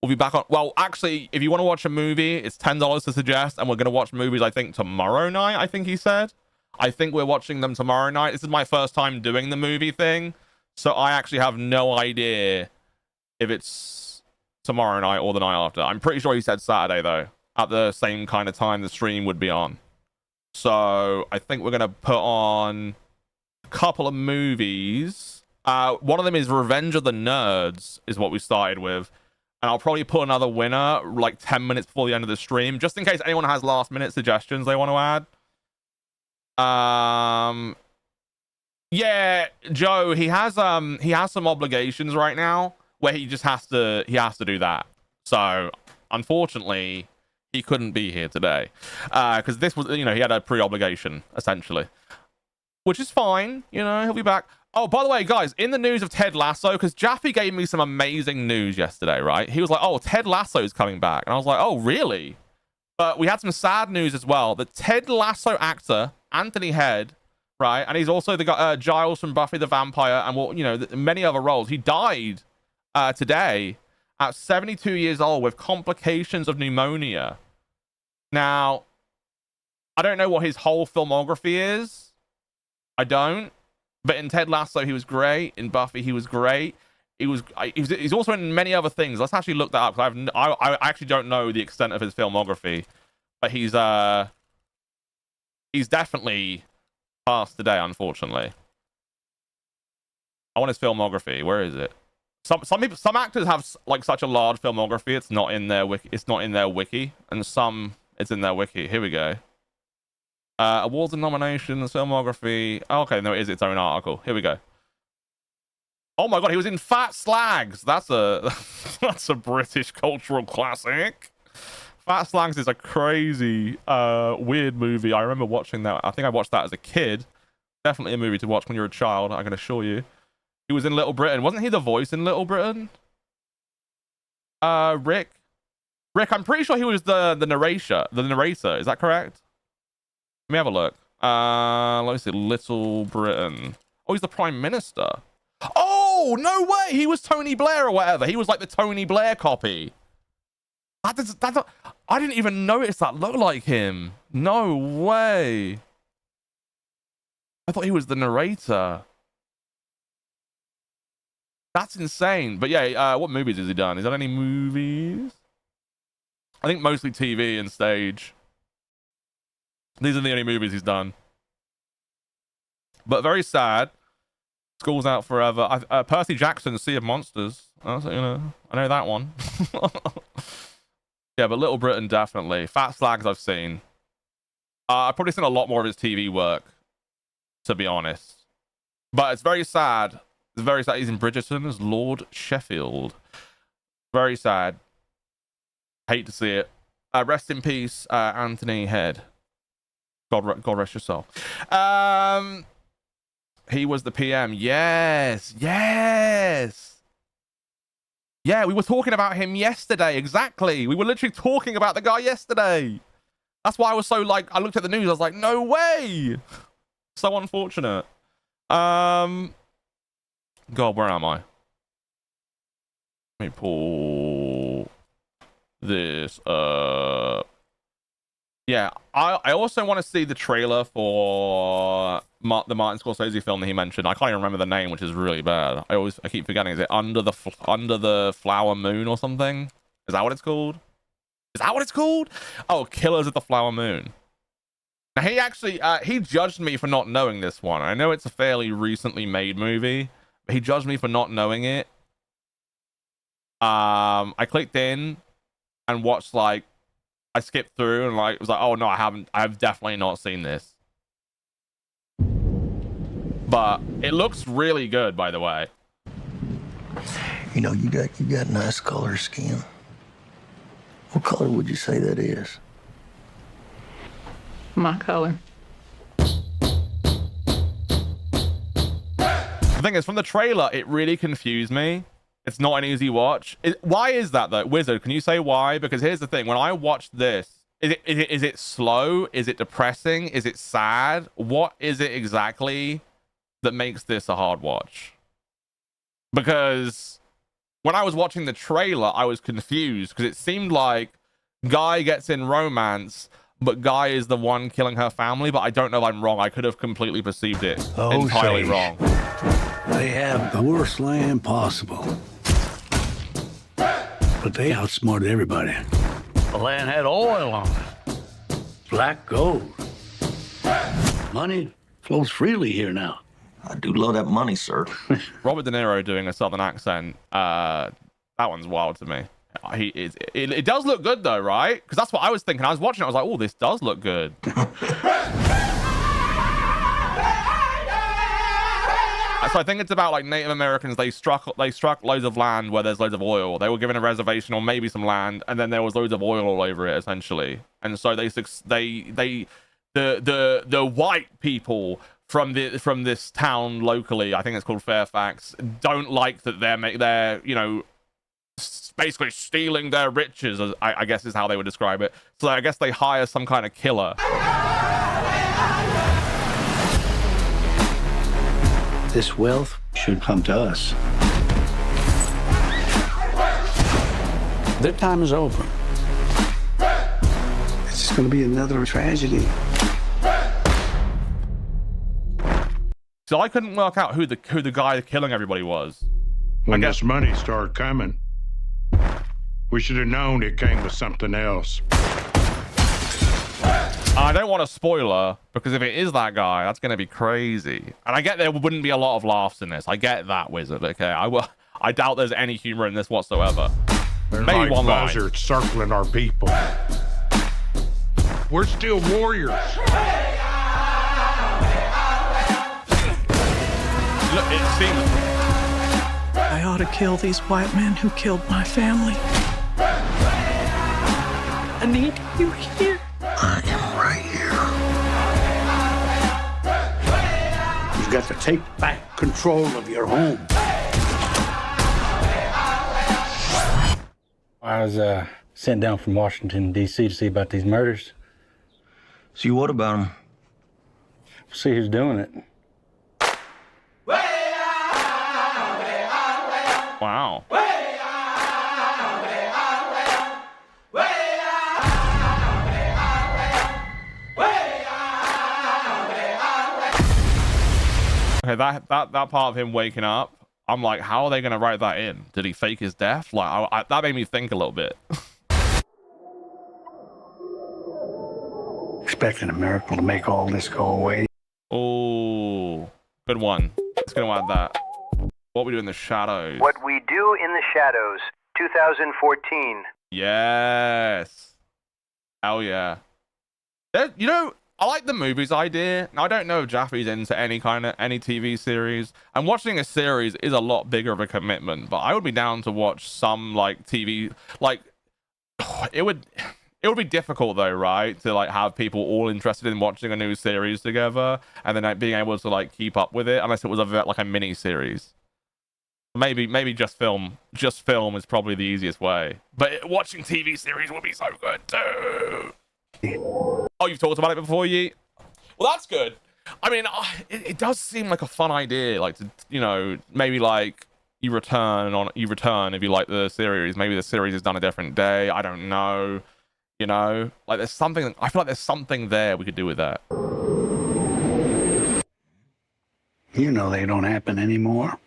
Speaker 1: We'll be back on. Well, actually, if you want to watch a movie, it's $10 to suggest, and we're gonna watch movies. I think tomorrow night. I think he said. I think we're watching them tomorrow night. This is my first time doing the movie thing, so I actually have no idea if it's tomorrow night or the night after. I'm pretty sure he said Saturday though, at the same kind of time the stream would be on. So I think we're gonna put on a couple of movies. One of them is Revenge of the Nerds, is what we started with. And I'll probably put another winner like 10 minutes before the end of the stream, just in case anyone has last minute suggestions they want to add. Yeah, Joe, he has some obligations right now where he just has to do that. So unfortunately, he couldn't be here today. Because this was, you know, he had a pre-obligation, essentially. Which is fine, you know, he'll be back. Oh, by the way, guys, in the news of Ted Lasso, because Jaffe gave me some amazing news yesterday, right? He was like, oh, Ted Lasso is coming back. And I was like, oh, really? But we had some sad news as well. The Ted Lasso actor, Anthony Head, right? And he's also the guy, Giles from Buffy the Vampire and, well, you know, many other roles. He died today at 72 years old with complications of pneumonia. Now, I don't know what his whole filmography is. I don't. But in Ted Lasso, he was great. In Buffy, he was great. He's also in many other things. Let's actually look that up, because I actually don't know the extent of his filmography. But he's definitely passed today, unfortunately. I want his filmography. Where is it? Some actors have like such a large filmography, it's not in their wiki. It's not in their wiki, and some it's in their wiki. Here we go. Awards and nominations, filmography. Oh, okay, no, it is its own article. Here we go. Oh my god, he was in Fat Slags. That's a British cultural classic. Fat Slags is a crazy, weird movie. I remember watching that. I think I watched that as a kid. Definitely a movie to watch when you're a child, I can assure you. He was in Little Britain. Wasn't he the voice in Little Britain? Rick, I'm pretty sure he was the narrator. The narrator, is that correct? Let me have a look. Let me see. Little Britain. Oh, he's the Prime Minister. Oh, no way. He was Tony Blair or whatever. He was like the Tony Blair copy. I didn't even notice that looked like him. No way. I thought he was the narrator. That's insane. But yeah, what movies has he done? Is that any movies? I think mostly TV and stage. These are the only movies he's done. But very sad. School's Out Forever. Percy Jackson's Sea of Monsters. You know, I know that one. Yeah, but Little Britain definitely. Fat Slags I've seen. I've probably seen a lot more of his TV work, to be honest. But it's very sad. It's very sad. He's in Bridgerton as Lord Sheffield. Very sad. Hate to see it. Rest in peace, Anthony Head. God rest your soul. He was the PM. Yes. Yeah, we were talking about him yesterday. Exactly. We were literally talking about the guy yesterday. That's why I was so like, I looked at the news. I was like, no way. So unfortunate. God, where am I? Let me pull this up. Yeah, I also want to see the trailer for the Martin Scorsese film that he mentioned. I can't even remember the name, which is really bad. I keep forgetting. Is it Under the Flower Moon or something? Is that what it's called? Oh, Killers of the Flower Moon. Now he actually he judged me for not knowing this one. I know it's a fairly recently made movie, but he judged me for not knowing it. I clicked in and watched like. I skipped through and like was like, oh no, I've definitely not seen this. But it looks really good, by the way.
Speaker 14: You know, you got nice color skin. What color would you say that is?
Speaker 15: My color.
Speaker 1: The thing is, from the trailer, it really confused me. It's not an easy watch. Why is that though? Wizard, can you say why? Because here's the thing. When I watched this, is it slow? Is it depressing? Is it sad? What is it exactly that makes this a hard watch? Because when I was watching the trailer, I was confused because it seemed like Guy gets in romance, but Guy is the one killing her family. But I don't know if I'm wrong. I could have completely perceived it entirely wrong.
Speaker 16: They have the worst land possible. But they outsmarted everybody. The land had oil on it. Black gold. Money flows freely here now.
Speaker 14: I do love that money, sir.
Speaker 1: Robert De Niro doing a southern accent. That one's wild to me. It does look good though, right? Because that's what I was thinking. I was watching it. I was like, oh, this does look good. So I think it's about like Native Americans. They struck loads of land where there's loads of oil. They were given a reservation or maybe some land, and then there was loads of oil all over it, essentially. And so the white people from this town locally, I think it's called Fairfax, don't like that they're you know, basically stealing their riches. I guess is how they would describe it. So I guess they hire some kind of killer.
Speaker 16: This wealth should come to us. Their time is over. It's just going to be another tragedy.
Speaker 1: So I couldn't work out who the guy killing everybody was.
Speaker 17: When this money started coming, we should have known it came with something else.
Speaker 1: I don't want a spoiler, because if it is that guy, that's going to be crazy. And I get there wouldn't be a lot of laughs in this. I get that, Wizard, okay? I doubt there's any humor in this whatsoever.
Speaker 17: They're
Speaker 1: maybe
Speaker 17: like
Speaker 1: one line.
Speaker 17: buzzards circling our people. We're still warriors.
Speaker 1: Look, it seems...
Speaker 15: I ought to kill these white men who killed my family. I need you here.
Speaker 14: I am right here.
Speaker 16: You've got to take back control of your home.
Speaker 18: I was sent down from Washington, D.C. to see about these murders.
Speaker 14: See what about them?
Speaker 18: See who's doing it.
Speaker 1: Wow. Okay, that part of him waking up, I'm like, how are they going to write that in? Did he fake his death? Like, that made me think a little bit.
Speaker 16: It's expecting a miracle to make all this go away.
Speaker 1: Oh, good one. It's gonna add that. What we do in the shadows.
Speaker 3: What We Do in the Shadows, 2014.
Speaker 1: Yes. Hell yeah. You know, I like the movies idea. Now, I don't know if Jaffe's into any TV series. And watching a series is a lot bigger of a commitment, but I would be down to watch some like TV. Like, it would be difficult though, right? To like have people all interested in watching a new series together, and then like, being able to like keep up with it, unless it was like a mini series. Maybe just film. Just film is probably the easiest way. But watching TV series would be so good too. Oh, you've talked about it before, Yeet? Well, that's good. I mean, it does seem like a fun idea. Like to, you know, maybe like you return if you like the series. Maybe the series is done a different day. I don't know. You know, like there's something. I feel like there's something there we could do with that.
Speaker 16: You know they don't happen anymore.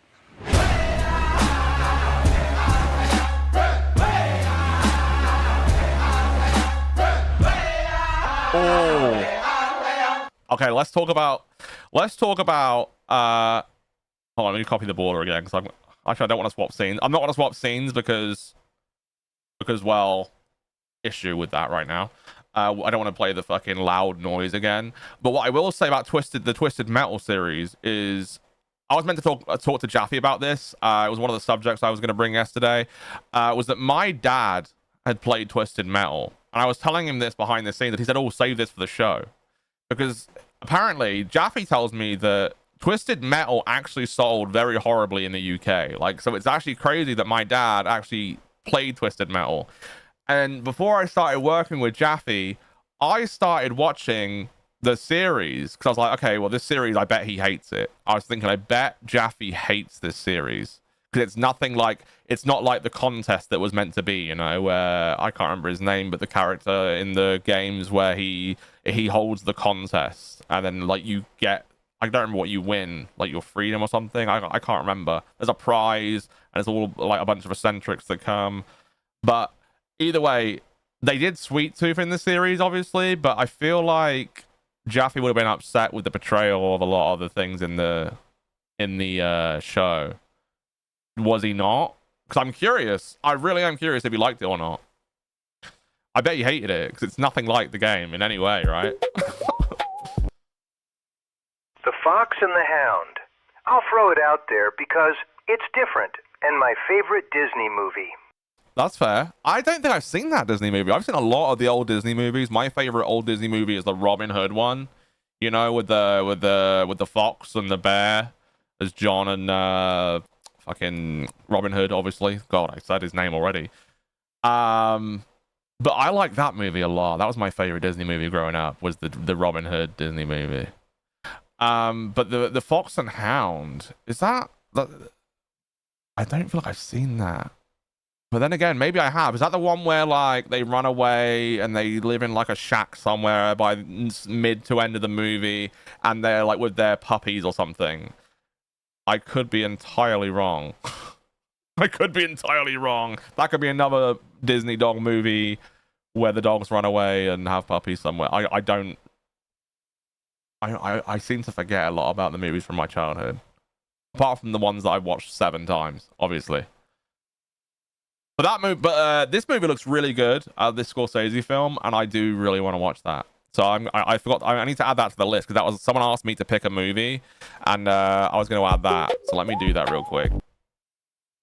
Speaker 1: Oh. Okay, let's talk about hold on, let me copy the border again, because I don't want to swap scenes. I'm not going to swap scenes because well, issue with that right now. I don't want to play the fucking loud noise again. But what I will say about the Twisted Metal series is I was meant to talk to Jaffe about this. It was one of the subjects I was going to bring yesterday. Was that my dad had played Twisted Metal. And I was telling him this behind the scenes, that he said, oh, save this for the show. Because apparently, Jaffe tells me that Twisted Metal actually sold very horribly in the UK. Like, so it's actually crazy that my dad actually played Twisted Metal. And before I started working with Jaffe, I started watching the series. Because I was like, okay, well, this series, I bet he hates it. I was thinking, I bet Jaffe hates this series. Because it's not like the contest that was meant to be, you know, where I can't remember his name, but the character in the games where he holds the contest, and then like you get, I don't remember what you win, like your freedom or something. I can't remember. There's a prize, and it's all like a bunch of eccentrics that come. But either way, they did Sweet Tooth in the series, obviously, but I feel like Jaffe would have been upset with the portrayal of a lot of the things in the show. Was he not? Because I'm curious. I really am curious if he liked it or not. I bet he hated it, because it's nothing like the game in any way, right?
Speaker 3: The Fox and the Hound. I'll throw it out there because it's different and my favorite Disney movie.
Speaker 1: That's fair. I don't think I've seen that Disney movie. I've seen a lot of the old Disney movies. My favorite old Disney movie is the Robin Hood one. You know, with the fox and the bear as John and fucking Robin Hood, obviously. God, I said his name already. But I like that movie a lot. That was my favorite Disney movie growing up, was the Robin Hood Disney movie. But the Fox and Hound, is that I don't feel like I've seen that. But then again, maybe I have. Is that the one where like they run away and they live in like a shack somewhere by mid to end of the movie, and they're like with their puppies or something? I could be entirely wrong. I could be entirely wrong. That could be another Disney dog movie where the dogs run away and have puppies somewhere. I seem to forget a lot about the movies from my childhood. Apart from the ones that I've watched 7 times, obviously. But this movie looks really good, this Scorsese film, and I do really want to watch that. So I forgot. I need to add that to the list, because that was someone asked me to pick a movie, and I was going to add that. So let me do that real quick.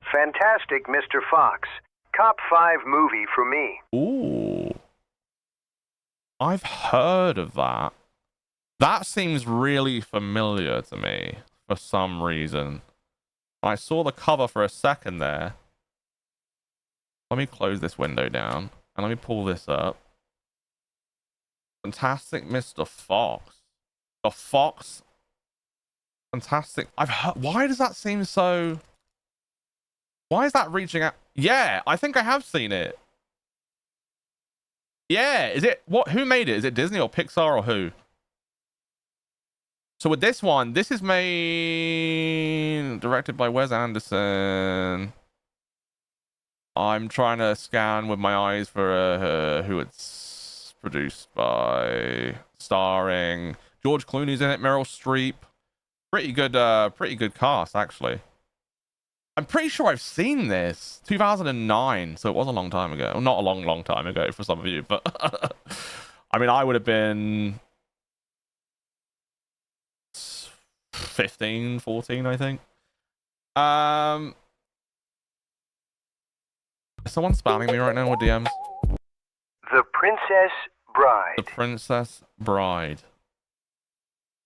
Speaker 3: Fantastic, Mr. Fox. Top 5 movie for me.
Speaker 1: Ooh, I've heard of that. That seems really familiar to me for some reason. I saw the cover for a second there. Let me close this window down and let me pull this up. Fantastic Mr. Fox. The Fox. Fantastic. I've heard. Why does that seem so? Why is that reaching out? Yeah, I think I have seen it. Yeah, is it what? Who made it? Is it Disney or Pixar or who? So with this one, this is made directed by Wes Anderson. I'm trying to scan with my eyes for who it's produced by, starring George Clooney's in it, Meryl Streep. Pretty good cast actually. I'm pretty sure I've seen this 2009, so it was a long time ago. Well, not a long time ago for some of you, but I mean, I would have been 15, 14, I think. Is someone spamming me right now with DMs?
Speaker 3: The Princess Bride.
Speaker 1: The Princess Bride.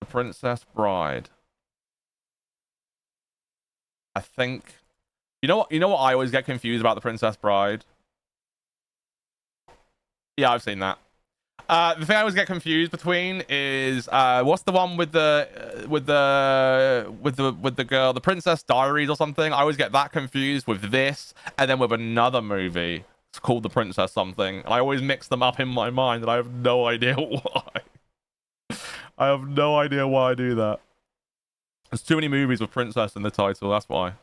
Speaker 1: The Princess Bride. I think. You know what I always get confused about The Princess Bride? Yeah, I've seen that. The thing I always get confused between is what's the one with the girl, The Princess Diaries or something? I always get that confused with this, and then with another movie. It's called The Princess something, and I always mix them up in my mind, and I have no idea why. I have no idea why I do that. There's too many movies with princess in the title, that's why.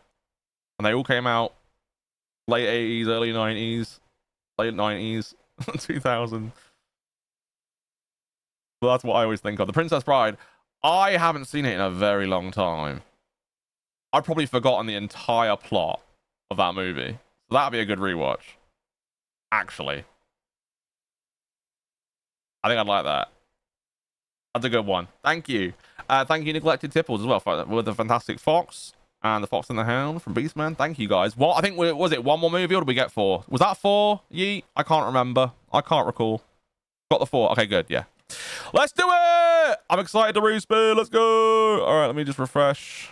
Speaker 1: And they all came out late 80s, early 90s, late 90s, 2000. Well, that's what I always think of. The Princess Bride. I haven't seen it in a very long time. I've probably forgotten the entire plot of that movie. So that'd be a good rewatch. Actually. I think I'd like that. That's a good one. Thank you. Thank you, Neglected Tipples, as well, with the Fantastic Fox and the Fox and the Hound from Beastman. Thank you, guys. What? I think, was it one more movie, or did we get 4? Was that 4? Yeet? I can't remember. I can't recall. Got the 4. Okay, good. Yeah. Let's do it! I'm excited to respin. Let's go! All right, let me just refresh.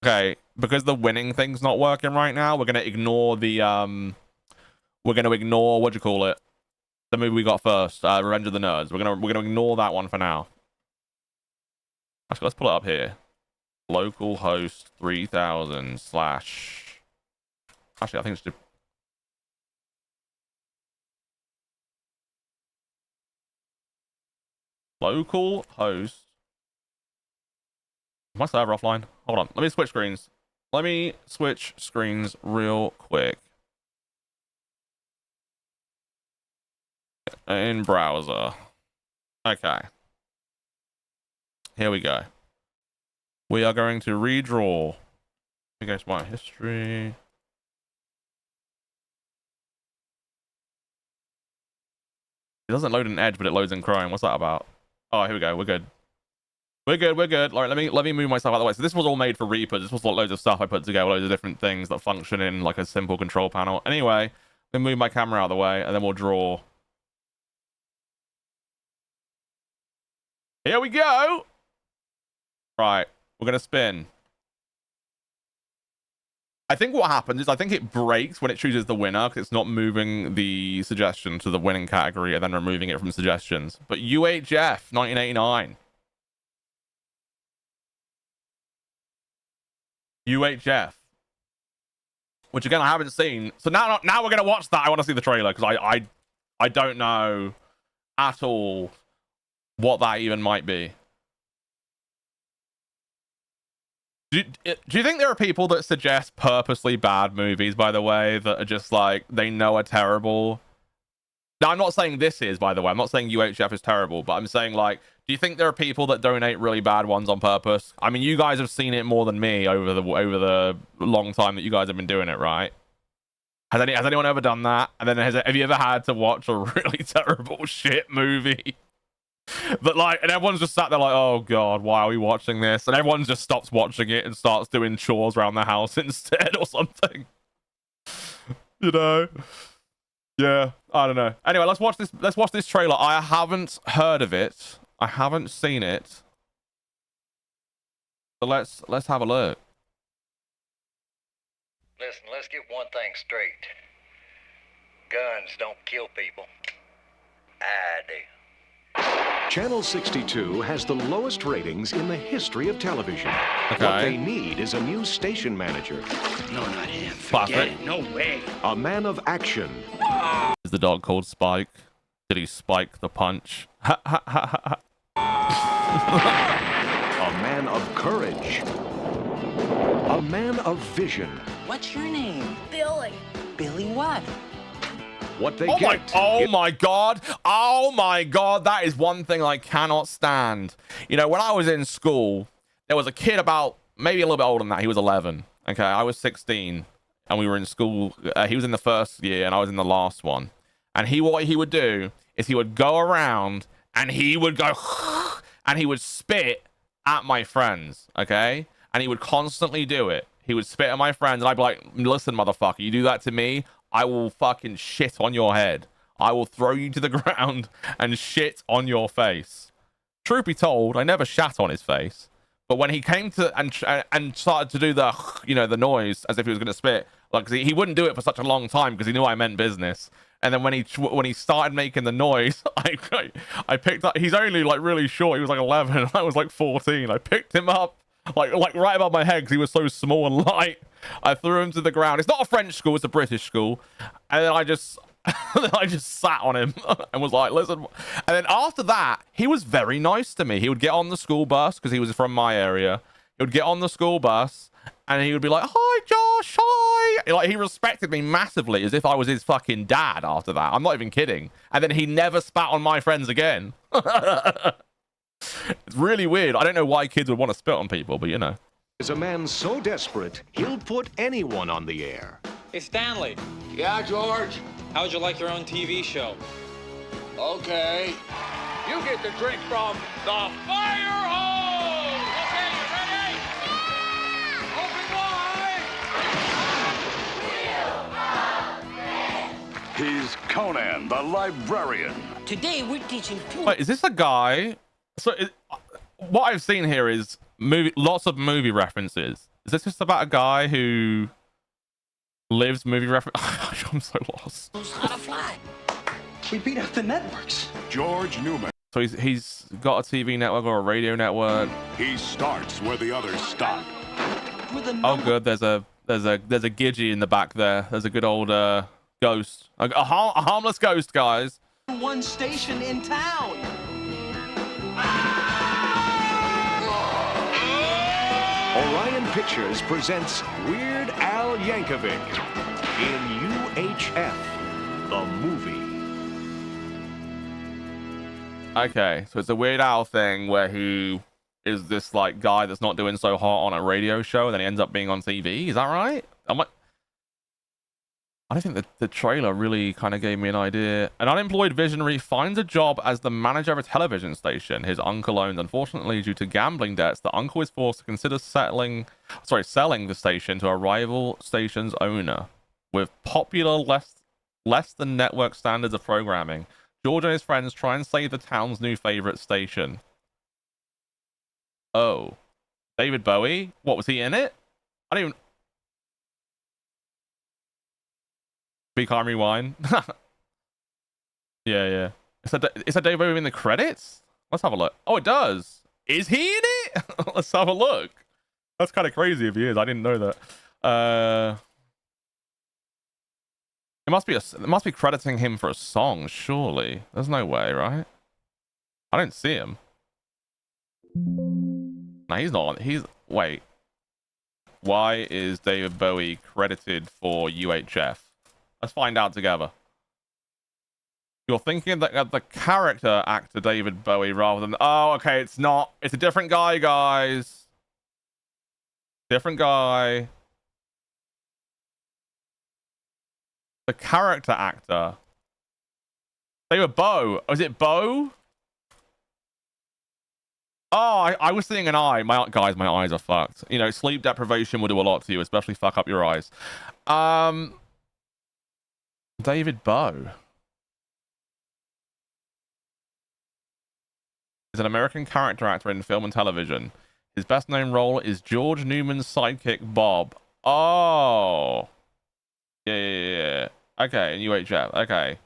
Speaker 1: Okay, because the winning thing's not working right now, we're gonna ignore the we're gonna ignore, what do you call it? The movie we got first, Revenge of the Nerds. We're gonna ignore that one for now. Actually, let's pull it up here. Localhost 3000 / actually, I think it's just localhost. My server offline. Hold on. Let me switch screens. Let me switch screens real quick. In browser. Okay. Here we go. We are going to redraw. Let me go to my history. It doesn't load in Edge, but it loads in Chrome. What's that about? Oh, here we go. We're good. We're good. All right, let me move myself out of the way. So this was all made for Reapers. This was loads of stuff I put together, loads of different things that function in like a simple control panel. Anyway, let me move my camera out of the way, and then we'll draw. Here we go. Right, we're gonna spin. I think what happens is I think it breaks when it chooses the winner because it's not moving the suggestion to the winning category and then removing it from suggestions. But UHF 1989. UHF, which again I haven't seen. So now we're gonna watch that. I want to see the trailer because I don't know at all what that even might be. Do you think there are people that suggest purposely bad movies, by the way, that are just like they know are terrible? Now, I'm not saying this is, by the way. I'm not saying UHF is terrible, but I'm saying, like, do you think there are people that donate really bad ones on purpose? I mean, you guys have seen it more than me over the long time that you guys have been doing it, right? Has anyone ever done that? And then have you ever had to watch a really terrible shit movie? But like, and everyone's just sat there like, oh god, why are we watching this? And everyone just stops watching it and starts doing chores around the house instead or something. You know? Yeah, I don't know. Anyway, let's watch this trailer. I haven't heard of it. I haven't seen it. So let's have a look.
Speaker 19: Listen, let's get one thing straight. Guns don't kill people. I do.
Speaker 20: Channel 62 has the lowest ratings in the history of television.
Speaker 1: Okay.
Speaker 20: What they need is a new station manager.
Speaker 16: No, not him. Forget it. No way.
Speaker 20: A man of action.
Speaker 1: Is the dog called Spike? Did he spike the punch? Ha ha ha ha.
Speaker 20: A man of courage. A man of vision.
Speaker 21: What's your name?
Speaker 7: Billy.
Speaker 6: Billy what?
Speaker 20: What they
Speaker 1: Oh
Speaker 20: get.
Speaker 1: oh my god. Oh my god. That is one thing I cannot stand. You know, when I was in school, there was a kid about maybe a little bit older than that. He was 11. Okay, I was 16 and we were in school. He was in the first year and I was in the last one. And what he would do is he would go around and he would go and he would spit at my friends. Okay, and he would constantly do it. He would spit at my friends and I'd be like, listen, motherfucker, you do that to me, I will fucking shit on your head. I will throw you to the ground and shit on your face. Truth be told, I never shat on his face. But when he came to and started to do the, you know, the noise as if he was going to spit, like he wouldn't do it for such a long time because he knew I meant business. And then when he started making the noise, I picked up. He's only like really short. He was like 11. And I was like 14. I picked him up like right above my head because he was so small and light. I threw him to the ground. It's not a French school, it's a British school. And then I just sat on him and was like, listen. And then after that, he was very nice to me. He would get on the school bus because he was from my area. He would get on the school bus and he would be like, hi, Josh, hi. Like, he respected me massively as if I was his fucking dad after that. I'm not even kidding. And then he never spat on my friends again. It's really weird. I don't know why kids would want to spit on people, but you know.
Speaker 20: Is a man so desperate, he'll put anyone on the air.
Speaker 21: Hey, Stanley.
Speaker 22: Yeah, George?
Speaker 21: How'd you like your own TV show?
Speaker 22: Okay.
Speaker 21: You get the drink from the fire hose! Okay, you ready? Open wide!
Speaker 16: He's Conan, the librarian.
Speaker 6: Today we're teaching two.
Speaker 1: Wait, is this a guy? So what I've seen here is lots of movie references. Is this just about a guy who lives movie reference? I'm so lost.
Speaker 6: How to fly?
Speaker 8: We beat out the networks.
Speaker 16: George Newman.
Speaker 1: So he's got a TV network or a radio network.
Speaker 16: He starts where the others stop.
Speaker 1: Oh, good. There's a Gidgey in the back there. There's a good old ghost, a harmless ghost, guys.
Speaker 6: One station in town.
Speaker 20: Orion Pictures presents Weird Al Yankovic in UHF, the movie.
Speaker 1: Okay, so it's a Weird Al thing where he is this like guy that's not doing so hot on a radio show, and then he ends up being on TV. Is that right? I don't think the trailer really kind of gave me an idea. An unemployed visionary finds a job as the manager of a television station his uncle owns. Unfortunately, due to gambling debts, the uncle is forced to consider selling the station to a rival station's owner. With popular less than network standards of programming, George and his friends try and save the town's new favorite station. Oh, David Bowie? What, was he in it? I don't even... Be calm, rewind. yeah. Is that Dave Bowie in the credits? Let's have a look. Oh, it does. Is he in it? Let's have a look. That's kind of crazy if he is. I didn't know that. It must be crediting him for a song, surely. There's no way, right? I don't see him. No, he's not. Wait. Why is David Bowie credited for UHF? Let's find out together. You're thinking that the character actor David Bowie rather than... Oh, okay, it's not. It's a different guy, guys. Different guy. The character actor. David Bowie. Oh, is it Bo? Oh, I was seeing an eye. Guys, my eyes are fucked. You know, sleep deprivation will do a lot to you, especially fuck up your eyes. David Bowie is an American character actor in film and television. His best known role is George Newman's sidekick Bob. Oh, yeah. Okay, in UHF. Okay.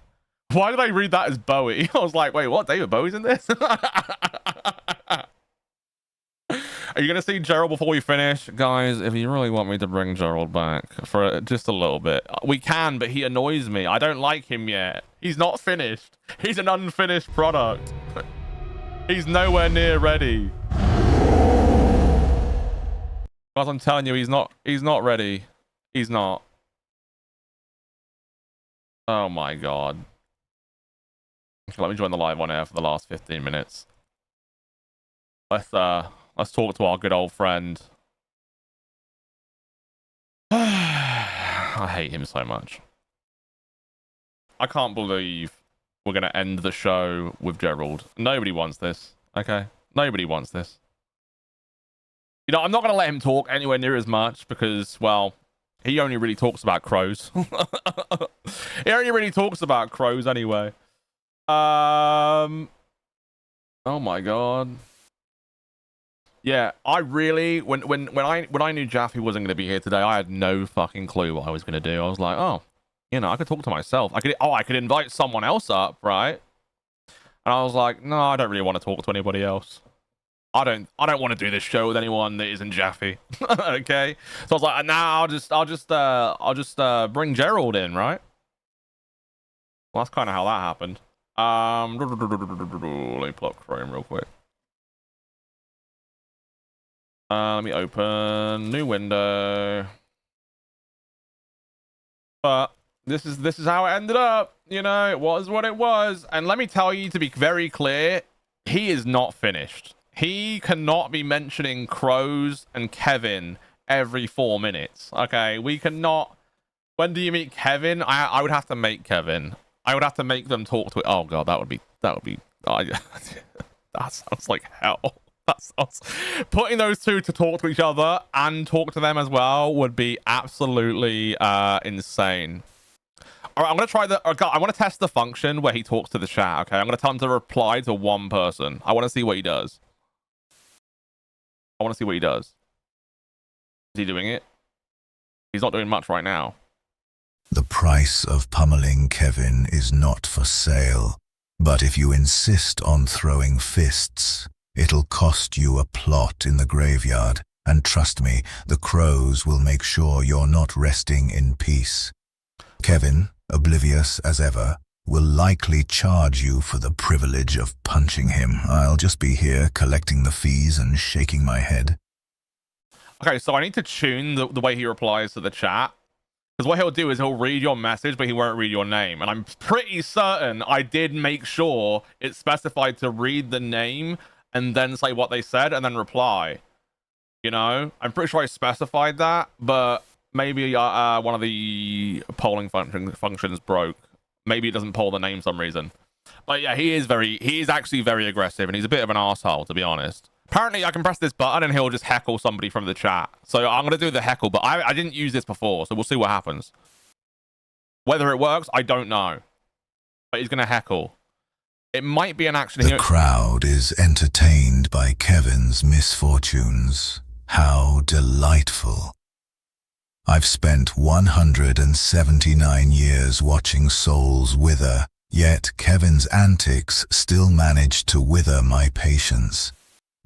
Speaker 1: Why did I read that as Bowie? I was like, wait, what? David Bowie's in this? Are you going to see Gerald before we finish? Guys, if you really want me to bring Gerald back for just a little bit, we can, but he annoys me. I don't like him yet. He's not finished. He's an unfinished product. He's nowhere near ready. Guys, I'm telling you, he's not ready. He's not. Oh my god. Let me join the live on air for the last 15 minutes. Let's talk to our good old friend. I hate him so much. I can't believe we're gonna end the show with Gerald. Nobody wants this. Okay? Nobody wants this. You know, I'm not gonna let him talk anywhere near as much because, well, he only really talks about crows. He only really talks about crows anyway. Oh my god. Yeah, I really when I knew Jaffe wasn't going to be here today, I had no fucking clue what I was going to do. I was like, oh, you know, I could talk to myself. I could invite someone else up, right? And I was like, no, I don't really want to talk to anybody else. I don't want to do this show with anyone that isn't Jaffe. Okay? So I was like, nah, I'll just bring Gerald in, right? Well, that's kind of how that happened. Let me pull up Chrome real quick. Let me open new window. But this is how it ended up. You know, it was what it was. And let me tell you, to be very clear, he is not finished. He cannot be mentioning crows and Kevin every 4 minutes. Okay, we cannot. When do you meet Kevin? I would have to make Kevin. I would have to make them talk to it. Oh god, that would be. That sounds like hell. That sounds, putting those two to talk to each other and talk to them as well would be absolutely insane. All right, I'm gonna try I want to test the function where he talks to the chat. Okay, I'm gonna tell him to reply to one person. I want to see what he does. Is he doing it? He's not doing much right now.
Speaker 2: The price of pummeling Kevin is not for sale, but if you insist on throwing fists, it'll cost you a plot in the graveyard, and trust me, the crows will make sure you're not resting in peace. Kevin, oblivious as ever, will likely charge you for the privilege of punching him. I'll just be here collecting the fees and shaking my head.
Speaker 1: Okay, so I need to tune the way he replies to the chat. Because what he'll do is he'll read your message, but he won't read your name. And I'm pretty certain I did make sure it's specified to read the name and then say what they said and then reply. You know? I'm pretty sure I specified that, but maybe one of the polling functions broke. Maybe it doesn't poll the name for some reason. But yeah, he is actually very aggressive, and he's a bit of an asshole, to be honest. Apparently, I can press this button and he'll just heckle somebody from the chat. So I'm going to do the heckle, but I didn't use this before, so we'll see what happens. Whether it works, I don't know. But he's going to heckle. It might be an action
Speaker 2: The
Speaker 1: here.
Speaker 2: crowd is entertained by Kevin's misfortunes. How delightful. I've spent 179 years watching souls wither, yet Kevin's antics still manage to wither my patience.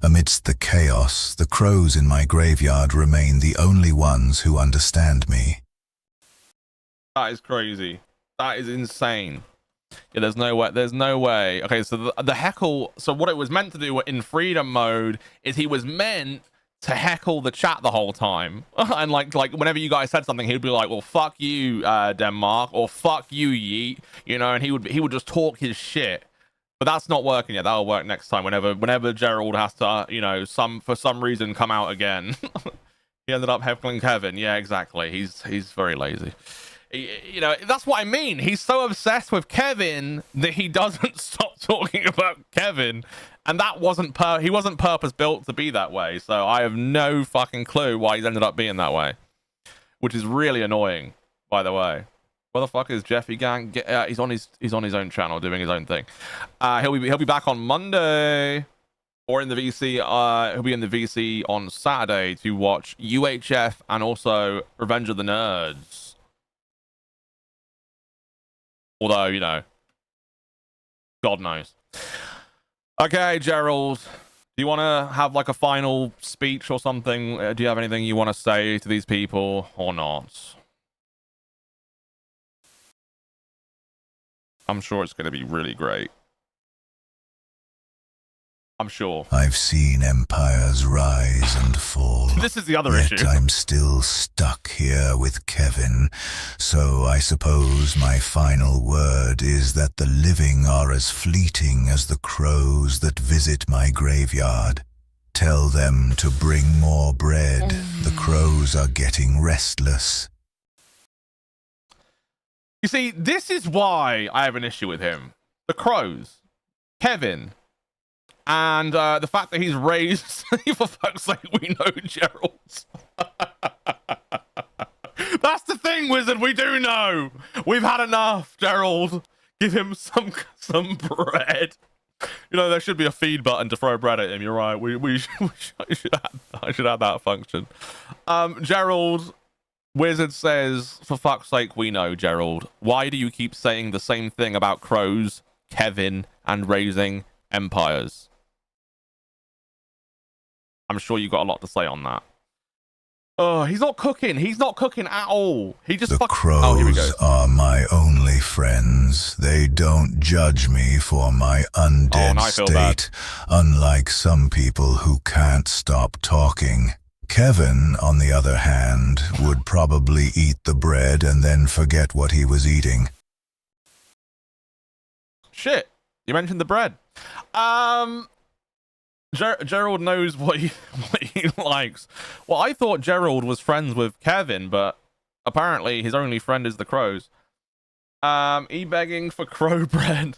Speaker 2: Amidst the chaos, the crows in my graveyard remain the only ones who understand me.
Speaker 1: That is crazy. That is insane. Yeah, there's no way. Okay, so the heckle, so what it was meant to do in freedom mode is he was meant to heckle the chat the whole time. And like whenever you guys said something, he'd be like, well, fuck you, Denmark, or fuck you, Yeet, you know, and he would just talk his shit. But that's not working yet. That'll work next time. Whenever Gerald has to, you know, for some reason come out again. He ended up heckling Kevin. Yeah, exactly. He's very lazy. You know, that's what I mean. He's so obsessed with Kevin that he doesn't stop talking about Kevin, and that he wasn't purpose built to be that way. So I have no fucking clue why he's ended up being that way, which is really annoying, by the way. Where the fuck is Jaffe gang? He's on his own channel doing his own thing. He'll be back on Monday, or in the VC. He'll be in the VC on Saturday to watch UHF and also Revenge of the Nerds. Although, you know, God knows. Okay, Gerald, do you want to have like a final speech or something? Do you have anything you want to say to these people or not? I'm sure it's going to be really great. I'm sure.
Speaker 2: I've seen empires rise and fall.
Speaker 1: This is the other
Speaker 2: yet
Speaker 1: issue.
Speaker 2: I'm still stuck here with Kevin, so I suppose my final word is that the living are as fleeting as the crows that visit my graveyard. Tell them to bring more bread. The crows are getting restless.
Speaker 1: You see, this is why I have an issue with him. The crows, Kevin, and the fact that he's raised, for fuck's sake, we know Gerald's. That's the thing, Wizard, we do know. We've had enough, Gerald. Give him some bread. You know, there should be a feed button to throw bread at him. You're right. I should have that function. Gerald, Wizard says, for fuck's sake, we know, Gerald. Why do you keep saying the same thing about crows, Kevin, and raising empires? I'm sure you got a lot to say on that. Oh, he's not cooking. He's not cooking at all. He just
Speaker 2: The crows are my only friends. They don't judge me for my undead state, unlike some people who can't stop talking. Kevin, on the other hand, would probably eat the bread and then forget what he was eating.
Speaker 1: Shit, you mentioned the bread. Gerald knows what he likes. Well, I thought Gerald was friends with Kevin, but apparently his only friend is the crows. E-begging for crow bread.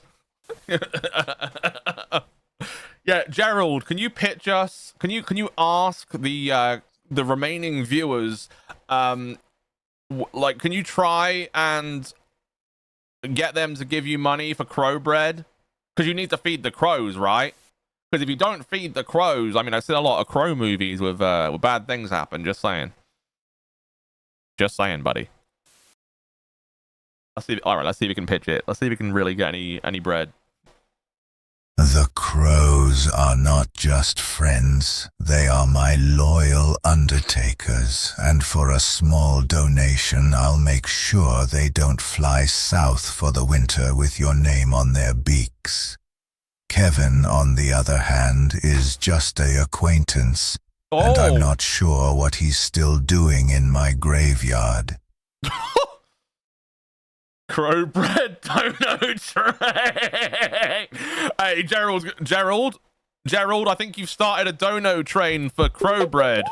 Speaker 1: Yeah, Gerald, can you pitch us? Can you ask the remaining viewers, like, can you try and get them to give you money for crow bread? Because you need to feed the crows, right? Because if you don't feed the crows, I mean, I've seen a lot of crow movies with bad things happen. Just saying. Just saying, buddy. All right, let's see if we can pitch it. Let's see if we can really get any bread.
Speaker 2: The crows are not just friends. They are my loyal undertakers, and for a small donation, I'll make sure they don't fly south for the winter with your name on their beaks. Kevin, on the other hand, is just an acquaintance, and I'm not sure what he's still doing in my graveyard.
Speaker 1: Crow bread dono train. Hey, Gerald, I think you've started a dono train for crow bread.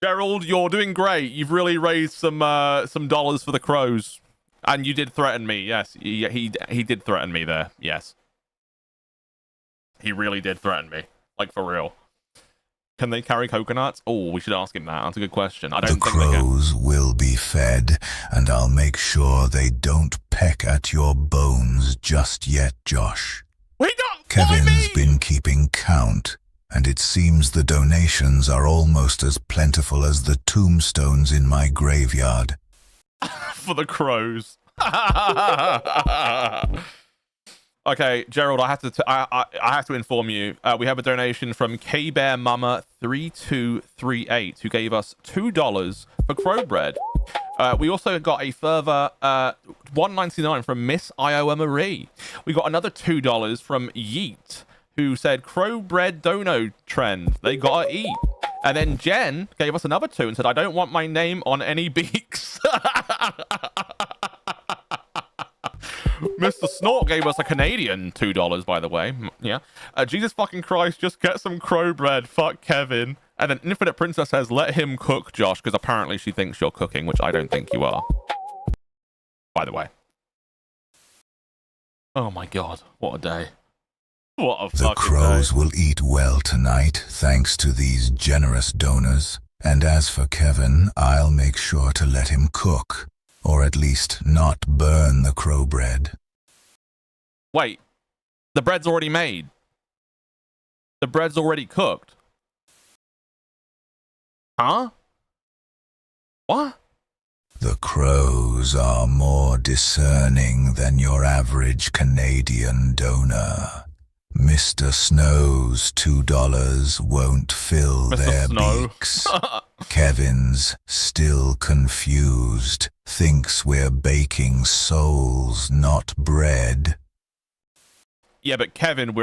Speaker 1: Gerald, you're doing great. You've really raised some dollars for the crows. And you did threaten me, yes. He did threaten me there, yes. He really did threaten me, like for real. Can they carry coconuts? Oh, we should ask him that. That's a good question. I don't think they can.
Speaker 2: The crows will be fed, and I'll make sure they don't peck at your bones just yet, Josh. Kevin's been keeping count, and it seems the donations are almost as plentiful as the tombstones in my graveyard.
Speaker 1: For the crows. Okay, Gerald, I have to inform you. We have a donation from K-Bear Mama 3238 who gave us $2 for crow bread. We also got a further $1.99 from Miss Iowa Marie. We got another $2 from Yeet, who said crow bread dono trend. They gotta eat. And then Jen gave us another $2 and said, I don't want my name on any beaks. Mr. Snort gave us a Canadian $2, by the way. Yeah. Jesus fucking Christ, just get some crow bread. Fuck Kevin. And then Infinite Princess says, let him cook, Josh, because apparently she thinks you're cooking, which I don't think you are. By the way. Oh my god, what a day. What a fucking day.
Speaker 2: The crows will eat well tonight, thanks to these generous donors. And as for Kevin, I'll make sure to let him cook. Or at least not burn the crow bread.
Speaker 1: Wait, the bread's already made. The bread's already cooked. Huh? What?
Speaker 2: The crows are more discerning than your average Canadian donor. Mr. Snow's $2 won't fill their beaks. Kevin's still confused, thinks we're baking souls, not bread.
Speaker 1: Yeah, but Kevin,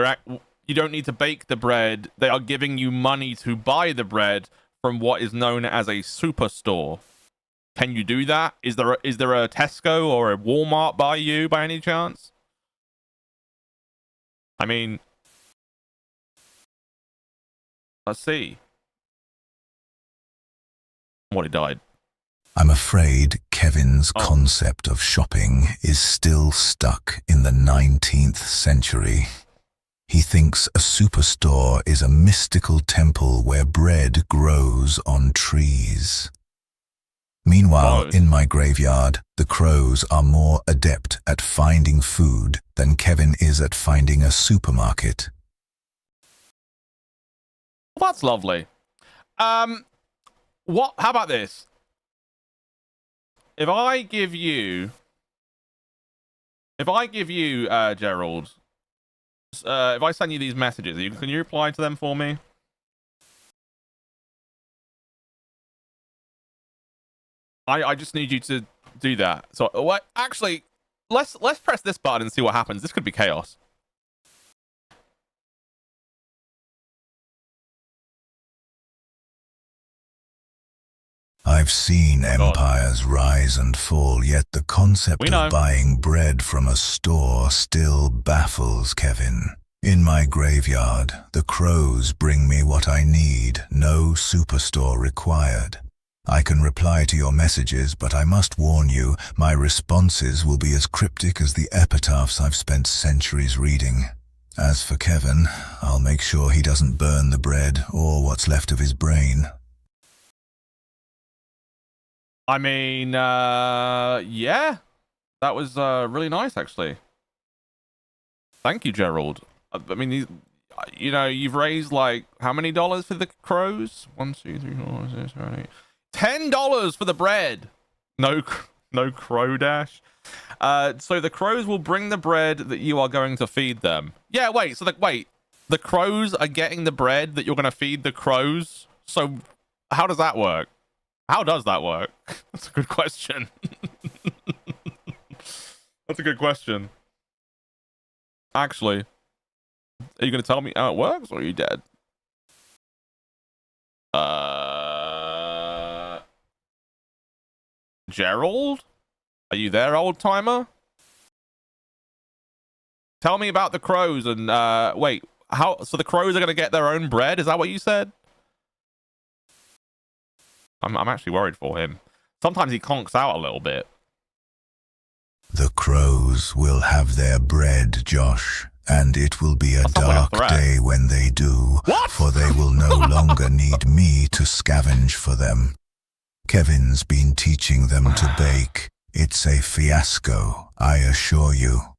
Speaker 1: you don't need to bake the bread. They are giving you money to buy the bread from what is known as a superstore. Can you do that? Is there a Tesco or a Walmart by you by any chance? I mean, let's see. What, he died?
Speaker 2: I'm afraid Kevin's concept of shopping is still stuck in the 19th century. He thinks a superstore is a mystical temple where bread grows on trees. Meanwhile, in my graveyard, the crows are more adept at finding food than Kevin is at finding a supermarket.
Speaker 1: Well, that's lovely. How about this? If I give you, Gerald, if I send you these messages, can you reply to them for me? I just need you to do that. So what? Actually, let's press this button and see what happens. This could be chaos.
Speaker 2: I've seen empires rise and fall, yet the concept of buying bread from a store still baffles Kevin. In my graveyard, the crows bring me what I need, no superstore required. I can reply to your messages, but I must warn you, my responses will be as cryptic as the epitaphs I've spent centuries reading. As for Kevin, I'll make sure he doesn't burn the bread or what's left of his brain.
Speaker 1: I mean, yeah, that was really nice, actually. Thank you, Gerald. I mean, you've raised like how many dollars for the crows? 1, 2, 3, 4, 6, 7, 8. $10 for the bread. No crow dash. So the crows will bring the bread that you are going to feed them. Yeah, wait. So the crows are getting the bread that you're going to feed the crows. So how does that work? How does that work? That's a good question. That's a good question. Actually, are you going to tell me how it works, or are you dead? Gerald? Are you there, old timer? Tell me about the crows and wait, so the crows are going to get their own bread? Is that what you said? I'm actually worried for him. Sometimes he conks out a little bit.
Speaker 2: The crows will have their bread, Josh, and it will be a dark day when they do.
Speaker 1: What?
Speaker 2: For they will no longer need me to scavenge for them. Kevin's been teaching them to bake. It's a fiasco, I assure you.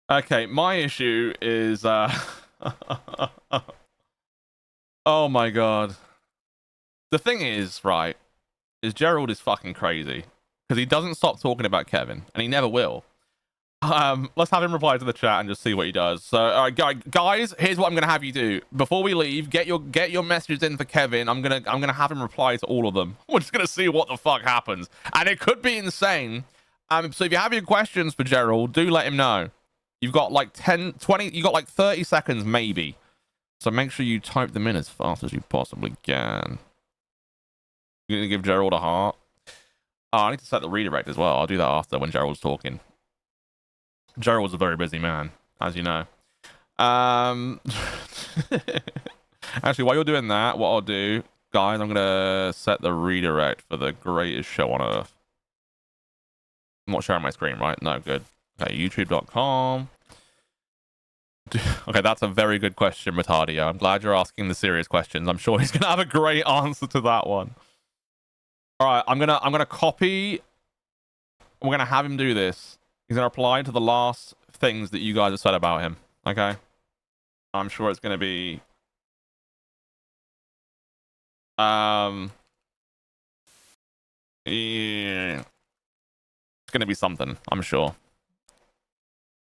Speaker 1: Okay, my issue is oh my god. The thing is, right, is Gerald is fucking crazy because he doesn't stop talking about Kevin, and he never will. Let's have him reply to the chat and just see what he does. So, all right, guys, here's what I'm gonna have you do before we leave. Get your messages in for Kevin. I'm gonna have him reply to all of them. We're just gonna see what the fuck happens, and it could be insane. So if you have your questions for Gerald, do let him know. You've got like 10, 20, you got like 30 seconds maybe. So make sure you type them in as fast as you possibly can. You're gonna give Gerald a heart. Oh, I need to set the redirect as well. I'll do that after when Gerald's talking. Gerald's a very busy man, as you know. Actually, while you're doing that, what I'll do, guys, I'm gonna set the redirect for the greatest show on earth. I'm not sharing my screen, right? No, good. Okay, youtube.com. Okay, that's a very good question, Retardio. I'm glad you're asking the serious questions. I'm sure he's gonna have a great answer to that one. All right, I'm gonna copy. We're gonna have him do this. He's gonna reply to the last things that you guys have said about him. Okay, I'm sure it's gonna be. Yeah, it's gonna be something. I'm sure.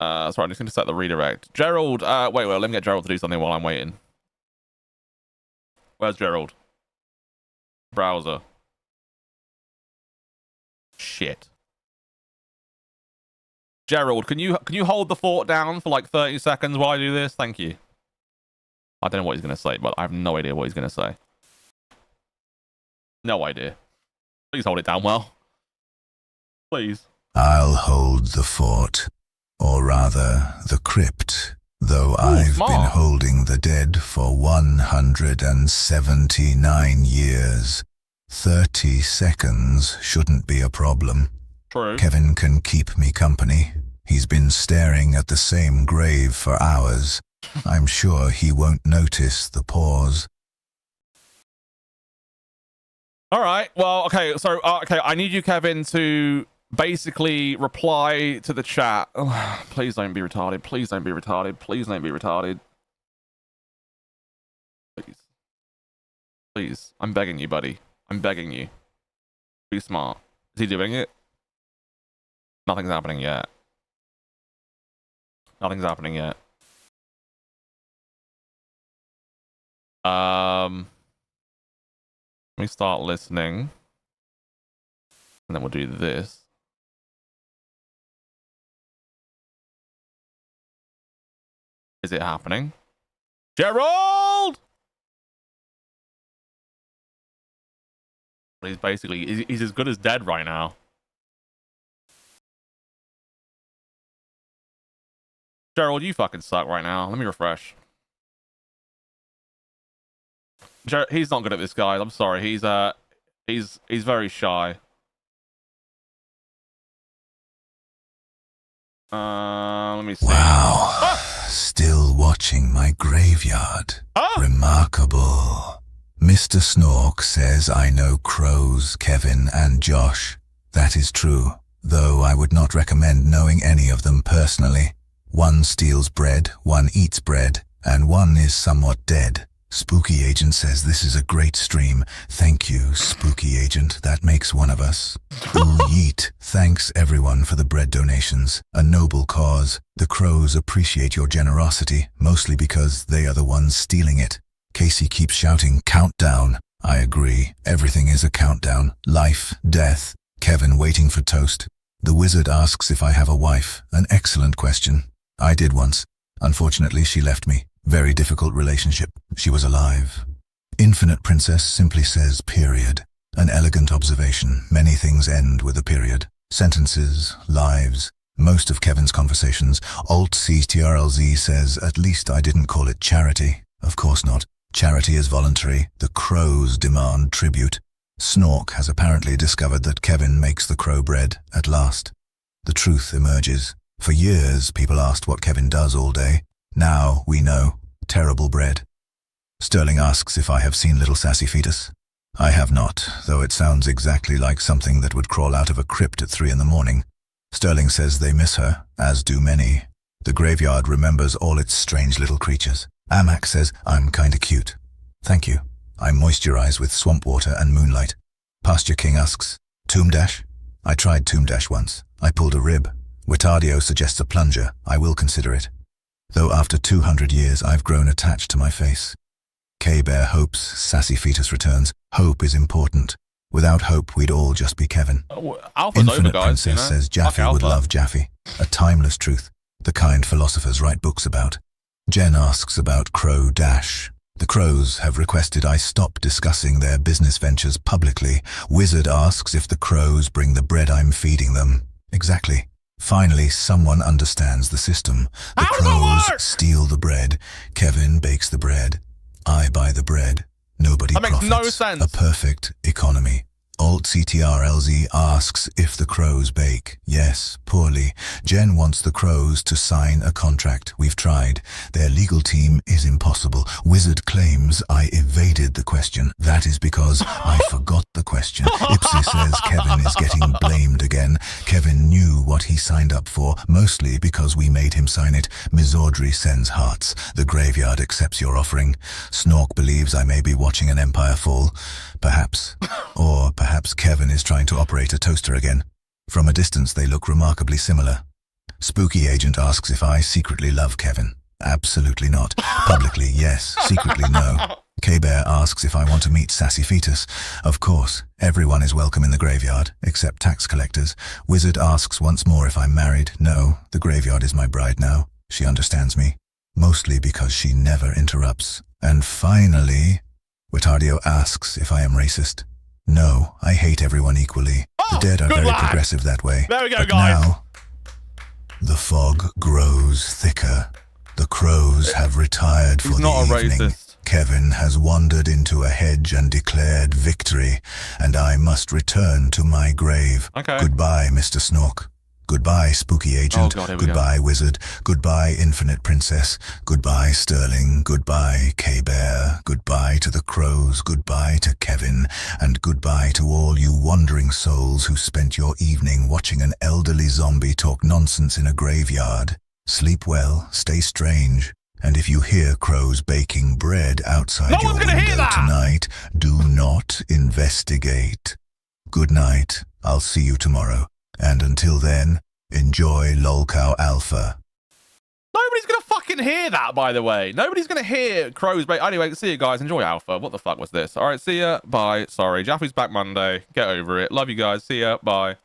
Speaker 1: Sorry, I'm just gonna set the redirect. Gerald, wait, let me get Gerald to do something while I'm waiting. Where's Gerald? Browser. Shit. Gerald, can you hold the fort down for like 30 seconds while I do this? Thank you. I don't know what he's going to say, but I have no idea what he's going to say. No idea. Please hold it down well. Please.
Speaker 2: I'll hold the fort. Or rather, the crypt. Though I've been holding the dead for 179 years. 30 seconds shouldn't be a problem.
Speaker 1: True.
Speaker 2: Kevin can keep me company. He's been staring at the same grave for hours. I'm sure he won't notice the pause.
Speaker 1: All right. Well, okay. So, okay, I need you, Kevin, to basically reply to the chat. Oh, please don't be retarded. Please don't be retarded. Please don't be retarded. Please. Please. I'm begging you, buddy. I'm begging you. Be smart. Is he doing it? Nothing's happening yet. Nothing's happening yet. Let me start listening. And then we'll do this. Is it happening? Gerald! He's basically, he's as good as dead right now. Gerald, you fucking suck right now. Let me refresh. He's not good at this, guys. I'm sorry. He's very shy. Let me see.
Speaker 2: Wow. Still watching my graveyard. Remarkable. Mr. Snork says I know Crows, Kevin, and Josh. That is true, though I would not recommend knowing any of them personally. One steals bread, one eats bread, and one is somewhat dead. Spooky Agent says this is a great stream. Thank you, Spooky Agent. That makes one of us. Ooh, yeet. Thanks everyone for the bread donations. A noble cause. The Crows appreciate your generosity, mostly because they are the ones stealing it. Casey keeps shouting, countdown. I agree. Everything is a countdown. Life, death. Kevin waiting for toast. The wizard asks if I have a wife. An excellent question. I did once. Unfortunately, she left me. Very difficult relationship. She was alive. Infinite Princess simply says period. An elegant observation. Many things end with a period. Sentences, lives. Most of Kevin's conversations. Alt-C-TRLZ says, at least I didn't call it charity. Of course not. Charity is voluntary. The Crows demand tribute. Snork has apparently discovered that Kevin makes the crow bread at last. The truth emerges. For years, people asked what Kevin does all day. Now we know. Terrible bread. Sterling asks if I have seen Little Sassy Fetus. I have not, though it sounds exactly like something that would crawl out of a crypt at 3 in the morning. Sterling says they miss her, as do many. The graveyard remembers all its strange little creatures. Amak says I'm kinda cute. Thank you. I moisturize with swamp water and moonlight. Pasture King asks, Tomb Dash? I tried Tomb Dash once. I pulled a rib. Witardio suggests a plunger. I will consider it. Though after 200 years, I've grown attached to my face. K-Bear hopes Sassy Fetus returns. Hope is important. Without hope, we'd all just be Kevin.
Speaker 1: Alpha's
Speaker 2: Infinite
Speaker 1: over, guys,
Speaker 2: Princess says Jaffe would love Jaffe. A timeless truth. The kind philosophers write books about. Jen asks about Crow Dash. The Crows have requested I stop discussing their business ventures publicly. Wizard asks if the Crows bring the bread I'm feeding them. Exactly. Finally, someone understands the system. The Crows steal the bread. Kevin bakes the bread. I buy the bread. Nobody profits.
Speaker 1: That makes no sense.
Speaker 2: A perfect economy. Alt-CTRLZ asks if the Crows bake. Yes, poorly. Jen wants the Crows to sign a contract. We've tried. Their legal team is impossible. Wizard claims I evaded the question. That is because I forgot the question. Ipsy says Kevin is getting blamed again. Kevin knew what he signed up for, mostly because we made him sign it. Ms. Audrey sends hearts. The graveyard accepts your offering. Snork believes I may be watching an empire fall. Perhaps. Or perhaps Kevin is trying to operate a toaster again. From a distance, they look remarkably similar. Spooky Agent asks if I secretly love Kevin. Absolutely not. Publicly, yes. Secretly, no. K-Bear asks if I want to meet Sassy Fetus. Of course, everyone is welcome in the graveyard, except tax collectors. Wizard asks once more if I'm married. No, the graveyard is my bride now. She understands me, mostly because she never interrupts. And finally, Witardio asks if I am racist. No, I hate everyone equally. The dead are very progressive that way.
Speaker 1: There we go,
Speaker 2: but
Speaker 1: guys.
Speaker 2: Now, the fog grows thicker. The crows have retired for the evening. Kevin has wandered into a hedge and declared victory, and I must return to my grave.
Speaker 1: Okay.
Speaker 2: Goodbye, Mr. Snork. Goodbye, Spooky Agent.
Speaker 1: Oh God, here we
Speaker 2: Goodbye, Wizard. Goodbye, Infinite Princess. Goodbye, Sterling. Goodbye, K-Bear. Goodbye to the crows. Goodbye to Kevin. And goodbye to all you wandering souls who spent your evening watching an elderly zombie talk nonsense in a graveyard. Sleep well, stay strange, and if you hear crows baking bread outside your window tonight, do not investigate. Good night. I'll see you tomorrow. And until then, enjoy Lolcow Alpha.
Speaker 1: Nobody's gonna fucking hear that, by the way. Nobody's gonna hear crows bake. Anyway, see you guys. Enjoy Alpha. What the fuck was this? All right, see ya. Bye. Sorry, Jaffe's back Monday. Get over it. Love you guys. See ya. Bye.